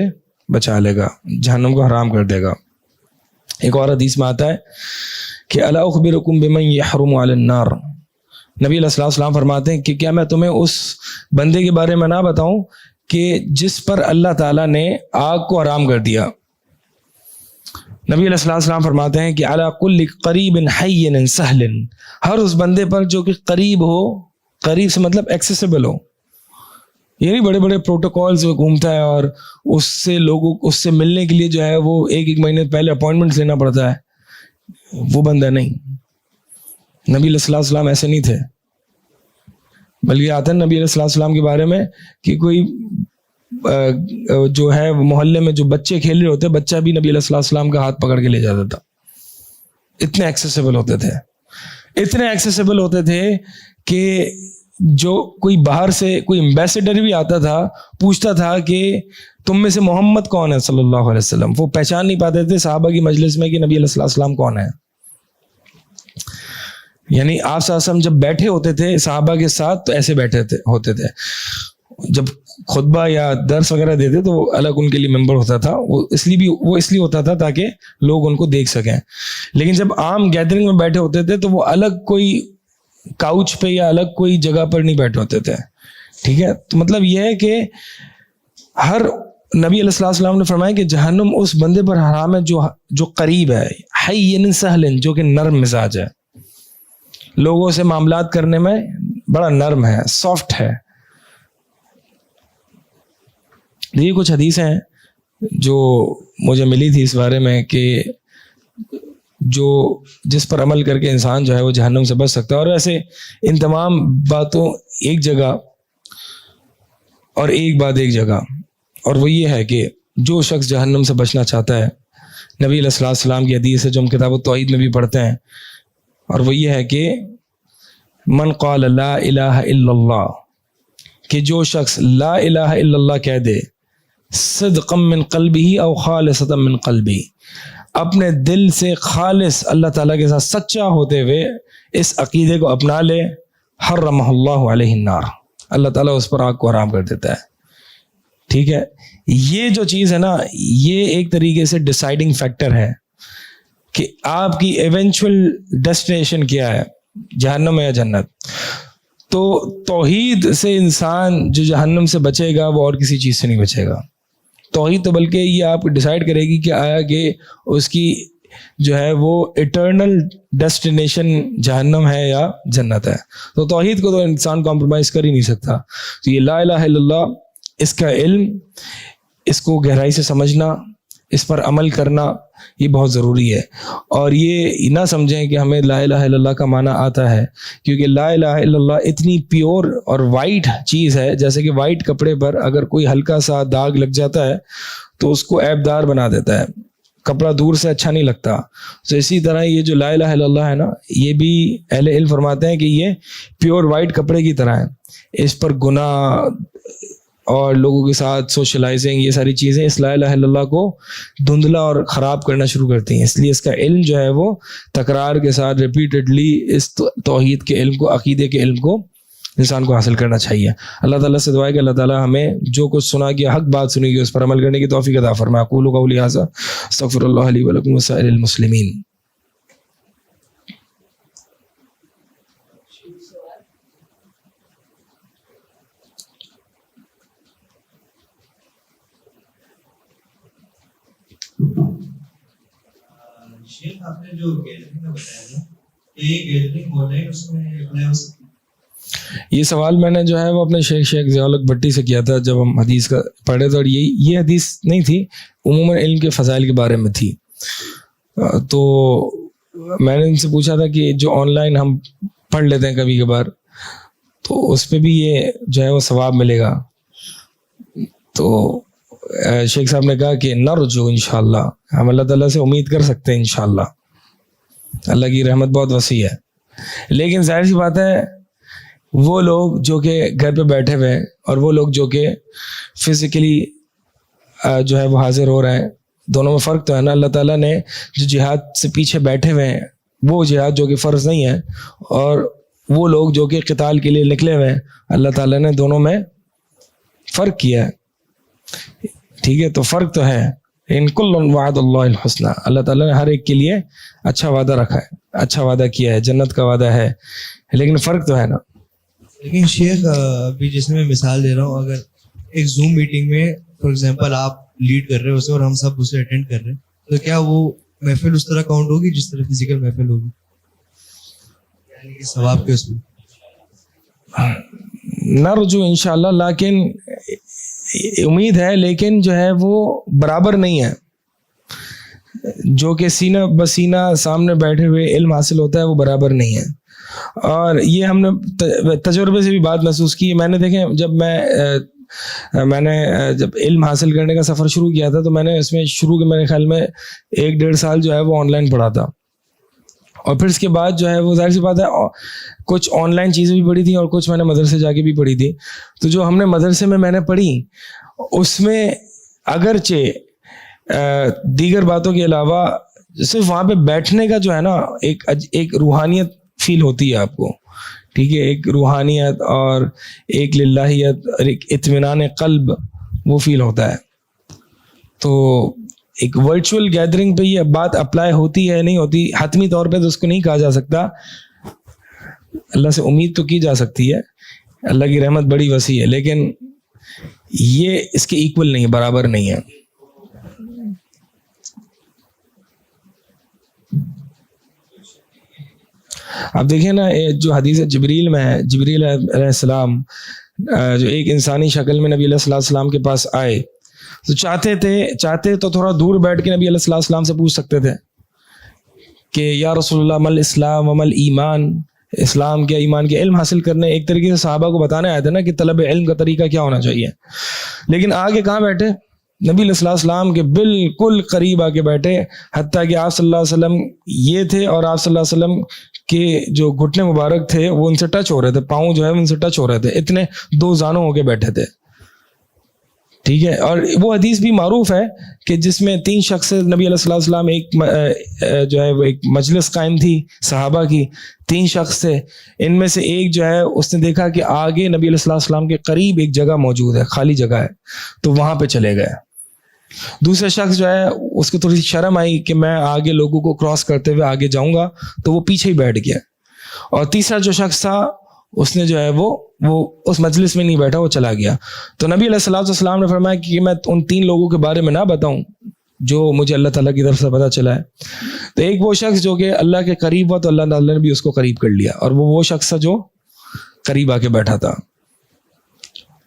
بچا لے گا، جہنم کو حرام کر دے گا. ایک اور حدیث میں آتا ہے کہ الا اخبرکم بمن یحرم علی النار، نبی علیہ الصلوۃ والسلام فرماتے ہیں کہ کیا میں تمہیں اس بندے کے بارے میں نہ بتاؤں کہ جس پر اللہ تعالیٰ نے آگ کو حرام کر دیا. نبی علیہ الصلوۃ والسلام فرماتے ہیں کہ علی کل قریب حین سہل، ہر اس بندے پر جو کہ قریب ہو، قریب سے مطلب ایکسیسیبل ہو، یہ نہیں بڑے بڑے پروٹوکالز میں گھومتا ہے اور اس سے ملنے کے لیے جو ہے وہ ایک مہینے پہلے اپوائنٹمنٹ لینا پڑتا ہے، وہ بندہ نہیں. نبی علیہ الصلوۃ والسلام ایسے نہیں تھے، بلکہ آتا ہے نبی علیہ الصلوۃ والسلام کے بارے میں کہ کوئی جو ہے محلے میں جو بچے کھیل رہے ہوتے، بچہ بھی نبی علیہ الصلوۃ والسلام کا ہاتھ پکڑ کے لے جاتا تھا. اتنے ایکسیسیبل ہوتے تھے، اتنے ایکسیسیبل ہوتے تھے کہ جو کوئی باہر سے کوئی ایمبیسیڈر بھی آتا تھا، پوچھتا تھا کہ تم میں سے محمد کون ہے صلی اللہ علیہ وسلم، وہ پہچان نہیں پاتے تھے صحابہ کی مجلس میں کہ نبی علیہ الصلوۃ والسلام کون ہے. یعنی آپ صلی اللہ علیہ وسلم جب بیٹھے ہوتے تھے صحابہ کے ساتھ تو ایسے بیٹھے ہوتے تھے. جب خطبہ یا درس وغیرہ دیتے تو وہ الگ ان کے لیے ممبر ہوتا تھا، وہ اس لیے ہوتا تھا تاکہ لوگ ان کو دیکھ سکیں. لیکن جب عام گیدرنگ میں بیٹھے ہوتے تھے تو وہ الگ کوئی کاؤچ پہ یا الگ کوئی جگہ پر نہیں بیٹھے ہوتے تھے. ٹھیک ہے، تو مطلب یہ ہے کہ ہر نبی علیہ الصلوۃ والسلام نے فرمایا کہ جہنم اس بندے پر حرام ہے جو قریب ہے، حین سہل، جو کہ نرم مزاج ہے، لوگوں سے معاملات کرنے میں بڑا نرم ہے، سافٹ ہے. یہ کچھ حدیثیں ہیں جو مجھے ملی تھی اس بارے میں کہ جس پر عمل کر کے انسان جو ہے وہ جہنم سے بچ سکتا ہے. اور ایسے ان تمام باتوں ایک جگہ اور ایک بات ایک جگہ، اور وہ یہ ہے کہ جو شخص جہنم سے بچنا چاہتا ہے، نبی علیہ الصلوۃ والسلام کی حدیث ہے جو ہم کتاب التوحید میں بھی پڑھتے ہیں، اور وہ یہ ہے کہ من قال لا الہ الا اللہ، کہ جو شخص لا الہ الا اللہ کہہ دے، صدقا من قلبہ او خالصتا من قلبہ، اپنے دل سے خالص اللہ تعالیٰ کے ساتھ سچا ہوتے ہوئے اس عقیدے کو اپنا لے، حرمہ اللہ علیہ النار، اللہ تعالیٰ اس پر آگ کو حرام کر دیتا ہے. ٹھیک ہے، یہ جو چیز ہے نا، یہ ایک طریقے سے ڈیسائیڈنگ فیکٹر ہے کہ آپ کی ایونچول ڈیسٹینیشن کیا ہے، جہنم ہے یا جنت. تو توحید سے انسان جو جہنم سے بچے گا وہ اور کسی چیز سے نہیں بچے گا. توحید تو بلکہ یہ آپ ڈیسائیڈ کرے گی کہ آیا کہ اس کی جو ہے وہ ایٹرنل ڈیسٹینیشن جہنم ہے یا جنت ہے. تو توحید کو تو انسان کمپرومائز کر ہی نہیں سکتا. تو یہ لا الہ الا اللہ، اس کا علم، اس کو گہرائی سے سمجھنا، اس پر عمل کرنا یہ بہت ضروری ہے. اور یہ نہ سمجھیں کہ ہمیں لا الہ الا اللہ کا معنی آتا ہے، کیونکہ لا الہ الا اللہ اتنی پیور اور وائٹ چیز ہے، جیسے کہ وائٹ کپڑے پر اگر کوئی ہلکا سا داغ لگ جاتا ہے تو اس کو عیب دار بنا دیتا ہے، کپڑا دور سے اچھا نہیں لگتا. تو اسی طرح یہ جو لا الہ الا اللہ ہے نا، یہ بھی اہل علم فرماتے ہیں کہ یہ پیور وائٹ کپڑے کی طرح ہے. اس پر گناہ اور لوگوں کے ساتھ سوشلائزنگ، یہ ساری چیزیں اس لا الہ الا اللہ کو دھندلا اور خراب کرنا شروع کرتی ہیں. اس لیے اس کا علم جو ہے وہ تکرار کے ساتھ ریپیٹڈلی اس توحید کے علم کو، عقیدے کے علم کو انسان کو حاصل کرنا چاہیے. اللہ تعالیٰ سے دعا ہے کہ اللہ تعالیٰ ہمیں جو کچھ سنا گیا، حق بات سنی گئی، اس پر عمل کرنے کی توفیق عطا فرمائے. اقول قولی ھذا استغفر اللہ لی ولکم وسائر المسلمین.
شیخ آپ نے جو گیدرنگ کا بتایا نا، کہ یہ گیدرنگ آن لائن اس میں اپلائی ہو سکتی ہے؟
یہ سوال میں نے جو ہے وہ اپنے شیخ ضیاء الحق بھٹی سے کیا تھا جب ہم حدیث کا پڑھے تھے، اور یہ حدیث نہیں تھی، عموماً علم کے فضائل کے بارے میں تھی. تو میں نے ان سے پوچھا تھا کہ جو آن لائن ہم پڑھ لیتے ہیں کبھی کبھار، تو اس پہ بھی یہ جو ہے وہ ثواب ملے گا. تو شیخ صاحب نے کہا کہ نرجو انشاءاللہ، ہم اللہ تعالیٰ سے امید کر سکتے ہیں انشاءاللہ، اللہ کی رحمت بہت وسیع ہے. لیکن ظاہر سی بات ہے وہ لوگ جو کہ گھر پہ بیٹھے ہوئے ہیں اور وہ لوگ جو کہ فزیکلی جو ہے وہ حاضر ہو رہے ہیں، دونوں میں فرق تو ہے نا. اللہ تعالیٰ نے جو جہاد سے پیچھے بیٹھے ہوئے ہیں، وہ جہاد جو کہ فرض نہیں ہے، اور وہ لوگ جو کہ قتال کے لیے نکلے ہوئے ہیں، اللہ تعالیٰ نے دونوں میں فرق کیا ہے. ٹھیک ہے، تو فرق تو ہے. ان کل وعد اللہ الحسنى، اللہ تعالیٰ نے ہر ایک کے لیے اچھا وعدہ رکھا ہے، اچھا وعدہ کیا ہے، جنت کا وعدہ ہے، لیکن فرق تو ہے نا.
لیکن شیخ ابھی جس میں مثال دے رہا ہوں، اگر ایک زوم میٹنگ میں فار ایگزامپل آپ لیڈ کر رہے ہو اسے اور ہم سب اسے اٹینڈ کر رہے ہیں، تو کیا وہ محفل اس طرح کاؤنٹ ہوگی جس طرح فزیکل محفل ہوگی؟ یعنی کہ ثواب کے اس میں
نہ رجوع انشاءاللہ، لیکن امید ہے، لیکن جو ہے وہ برابر نہیں ہے. جو کہ سینہ بسینہ سامنے بیٹھے ہوئے علم حاصل ہوتا ہے وہ برابر نہیں ہے. اور یہ ہم نے تجربے سے بھی بات محسوس کی. میں نے دیکھیں میں نے جب علم حاصل کرنے کا سفر شروع کیا تھا، تو میں نے اس میں شروع کے میرے خیال میں 1-1.5 سال جو ہے وہ آن لائن پڑھا تھا. اور پھر اس کے بعد جو ہے وہ ظاہر سی بات ہے کچھ آن لائن چیزیں بھی پڑھی تھیں اور کچھ میں نے مدرسے جا کے بھی پڑھی تھی. تو جو ہم نے مدرسے میں نے پڑھی، اس میں اگرچہ دیگر باتوں کے علاوہ صرف وہاں پہ بیٹھنے کا جو ہے نا ایک روحانیت فیل ہوتی ہے آپ کو. ٹھیک ہے، ایک روحانیت اور ایک للہیت اور ایک اطمینان قلب وہ فیل ہوتا ہے. تو ایک ورچوئل گیدرنگ پہ یہ بات اپلائی ہوتی ہے نہیں ہوتی، حتمی طور پہ تو اس کو نہیں کہا جا سکتا. اللہ سے امید تو کی جا سکتی ہے، اللہ کی رحمت بڑی وسیع ہے، لیکن یہ اس کے ایکول نہیں، برابر نہیں ہے. آپ دیکھیں نا، جو حدیث جبریل میں ہے، جبریل علیہ السلام جو ایک انسانی شکل میں نبی علیہ السلام کے پاس آئے، تو چاہتے تو تھوڑا دور بیٹھ کے نبی علیہ السلام سے پوچھ سکتے تھے کہ یا رسول اللہ مل اسلام ومل ایمان، اسلام کیا، ایمان کے علم حاصل کرنے ایک طریقے سے صحابہ کو بتانے آئے تھے نا کہ طلب علم کا طریقہ کیا ہونا چاہیے. لیکن آگے کہاں بیٹھے؟ نبی علیہ السلام کے بالکل قریب آ کے بیٹھے، حتیٰ کہ آپ صلی اللہ علیہ وسلم یہ تھے اور آپ صلی اللہ علیہ وسلم کے جو گھٹنے مبارک تھے وہ ان سے ٹچ ہو رہے تھے، پاؤں جو ہے ان سے ٹچ ہو رہے تھے، اتنے 2 زانوں ہو کے بیٹھے تھے. ٹھیک ہے، اور وہ حدیث بھی معروف ہے کہ جس میں 3 شخص نبی علیہ السلام ایک جو ہے وہ ایک مجلس قائم تھی صحابہ کی، 3 شخص تھے. ان میں سے ایک جو ہے اس نے دیکھا کہ آگے نبی علیہ السلام کے قریب ایک جگہ موجود ہے، خالی جگہ ہے، تو وہاں پہ چلے گئے. دوسرا شخص جو ہے اس کو تھوڑی سی شرم آئی کہ میں آگے لوگوں کو کراس کرتے ہوئے آگے جاؤں گا، تو وہ پیچھے ہی بیٹھ گیا. اور تیسرا جو شخص تھا اس نے جو ہے وہ اس مجلس میں نہیں بیٹھا, وہ چلا گیا. تو نبی علیہ الصلوۃ والسلام نے فرمایا کہ میں ان 3 لوگوں کے بارے میں نہ بتاؤں جو مجھے اللہ تعالیٰ کی طرف سے پتہ چلا ہے. تو ایک وہ شخص جو کہ اللہ کے قریب ہوا تو اللہ تعالیٰ نے بھی اس کو قریب کر لیا, اور وہ شخص تھا جو قریب آ کے بیٹھا تھا.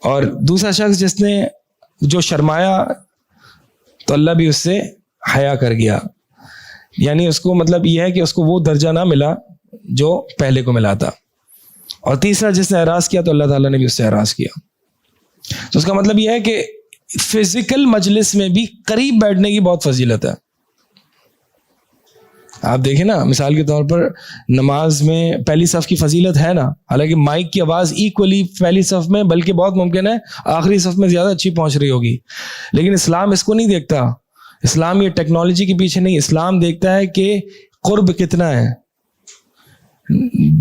اور دوسرا شخص جس نے جو شرمایا تو اللہ بھی اس سے حیا کر گیا, یعنی اس کو مطلب یہ ہے کہ اس کو وہ درجہ نہ ملا جو پہلے کو ملا تھا. اور تیسرا جس نے اعراض کیا تو اللہ تعالیٰ نے بھی اس سے اعراض کیا. تو اس کا مطلب یہ ہے کہ فزیکل مجلس میں بھی قریب بیٹھنے کی بہت فضیلت ہے. آپ دیکھیں نا, مثال کے طور پر نماز میں پہلی صف کی فضیلت ہے نا, حالانکہ مائک کی آواز ایکولی پہلی صف میں بلکہ بہت ممکن ہے آخری صف میں زیادہ اچھی پہنچ رہی ہوگی, لیکن اسلام اس کو نہیں دیکھتا. اسلام یہ ٹیکنالوجی کے پیچھے نہیں, اسلام دیکھتا ہے کہ قرب کتنا ہے.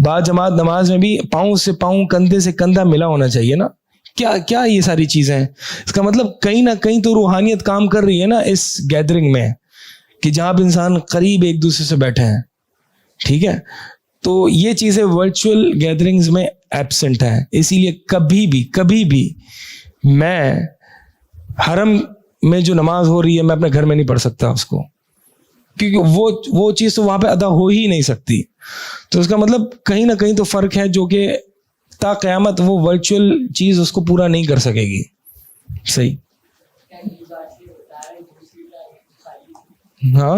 با جماعت نماز میں بھی پاؤں سے پاؤں, کندھے سے کندھا ملا ہونا چاہیے نا. کیا یہ ساری چیزیں ہیں. اس کا مطلب کہیں نہ کہیں تو روحانیت کام کر رہی ہے نا اس گیدرنگ میں, کہ جہاں پہ انسان قریب ایک دوسرے سے بیٹھے ہیں. ٹھیک ہے, تو یہ چیزیں ورچوئل گیدرنگز میں ایبسنٹ ہیں. اسی لیے کبھی بھی میں حرم میں جو نماز ہو رہی ہے میں اپنے گھر میں نہیں پڑھ سکتا اس کو, کیونکہ وہ چیز تو وہاں پہ ادا ہو ہی نہیں سکتی. تو اس کا مطلب کہیں نہ کہیں تو فرق ہے جو کہ تا قیامت وہ ورچوئل چیز اس کو پورا نہیں کر سکے گی. صحیح. ہاں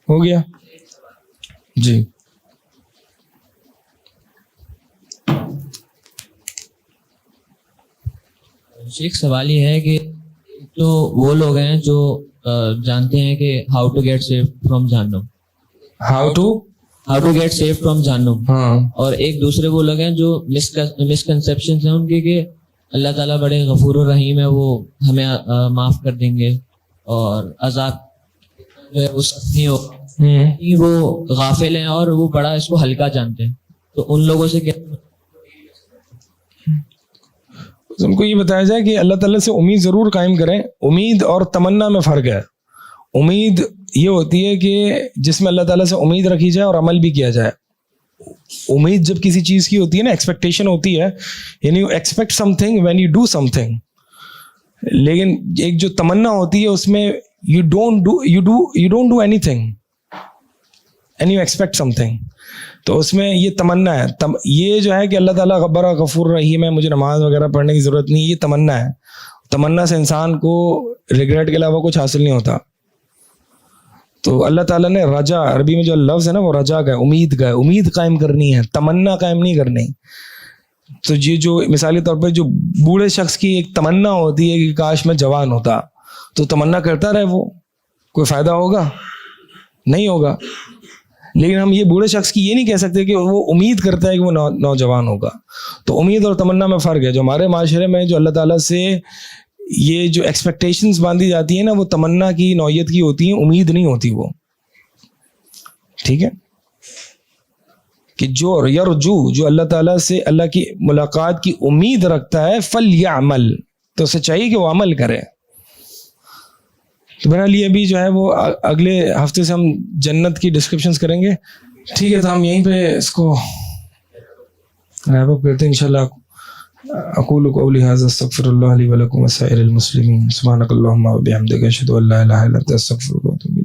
ہو گیا جی.
ایک سوال یہ ہے کہ تو وہ لوگ ہیں جو جانتے ہیں کہ how to get safe from جہنم,
how to
get safe from جہنم,
ہاں,
اور ایک دوسرے وہ لوگ ہیں جو مسکنسیپشنز ہیں ان کے کہ اللہ تعالیٰ بڑے غفور الرحیم ہے, وہ ہمیں معاف کر دیں گے اور عذاب جو ہے وہ سخت نہیں ہوگا. وہ غافل ہیں اور وہ بڑا اس کو ہلکا جانتے ہیں, تو ان لوگوں سے کیا
ان کو یہ بتایا جائے کہ اللہ تعالیٰ سے امید ضرور قائم کریں. امید اور تمنا میں فرق ہے. امید یہ ہوتی ہے کہ جس میں اللہ تعالیٰ سے امید رکھی جائے اور عمل بھی کیا جائے. امید جب کسی چیز کی ہوتی ہے نا, ایکسپیکٹیشن ہوتی ہے, یعنی you expect some thing when you do some thing. لیکن ایک جو تمنا ہوتی ہے اس میں you don't do any thing and you expect some thing. تو اس میں یہ تمنا ہے. یہ جو ہے کہ اللہ تعالیٰ غبر غفور رحیم ہے, مجھے نماز وغیرہ پڑھنے کی ضرورت نہیں, یہ تمنا ہے. تمنا سے انسان کو ریگریٹ کے علاوہ کچھ حاصل نہیں ہوتا. تو اللہ تعالیٰ نے رجا, عربی میں جو لفظ ہے نا وہ رجا کا ہے, امید کا ہے. امید قائم کرنی ہے, تمنا قائم نہیں کرنی. تو یہ جو مثالی طور پر جو بوڑھے شخص کی ایک تمنا ہوتی ہے کہ کاش میں جوان ہوتا, تو تمنا کرتا رہے, وہ کوئی فائدہ ہوگا نہیں ہوگا. لیکن ہم یہ بوڑھے شخص کی یہ نہیں کہہ سکتے کہ وہ امید کرتا ہے کہ وہ نوجوان ہوگا. تو امید اور تمنا میں فرق ہے. جو ہمارے معاشرے میں جو اللہ تعالیٰ سے یہ جو ایکسپیکٹیشنز باندھی جاتی ہیں نا, وہ تمنا کی نوعیت کی ہوتی ہیں, امید نہیں ہوتی وہ. ٹھیک ہے, کہ جو یرجو, جو اللہ تعالیٰ سے اللہ کی ملاقات کی امید رکھتا ہے, فلیعمل, تو اسے چاہیے کہ وہ عمل کرے. تو بہرحال یہ بھی جو ہے وہ اگلے ہفتے سے ہم جنت کی ڈسکرپشنز کریں گے. ٹھیک ہے, تو ہم یہیں پہ اس کو ریپ اپ کرتے ہیں انشاءاللہ. اقول قولی ھذا استغفر اللہ لی ولکم وسائر المسلمین. سبحانک اللہم وبحمدک اشہد ان لا الہ الا انت استغفرک واتوب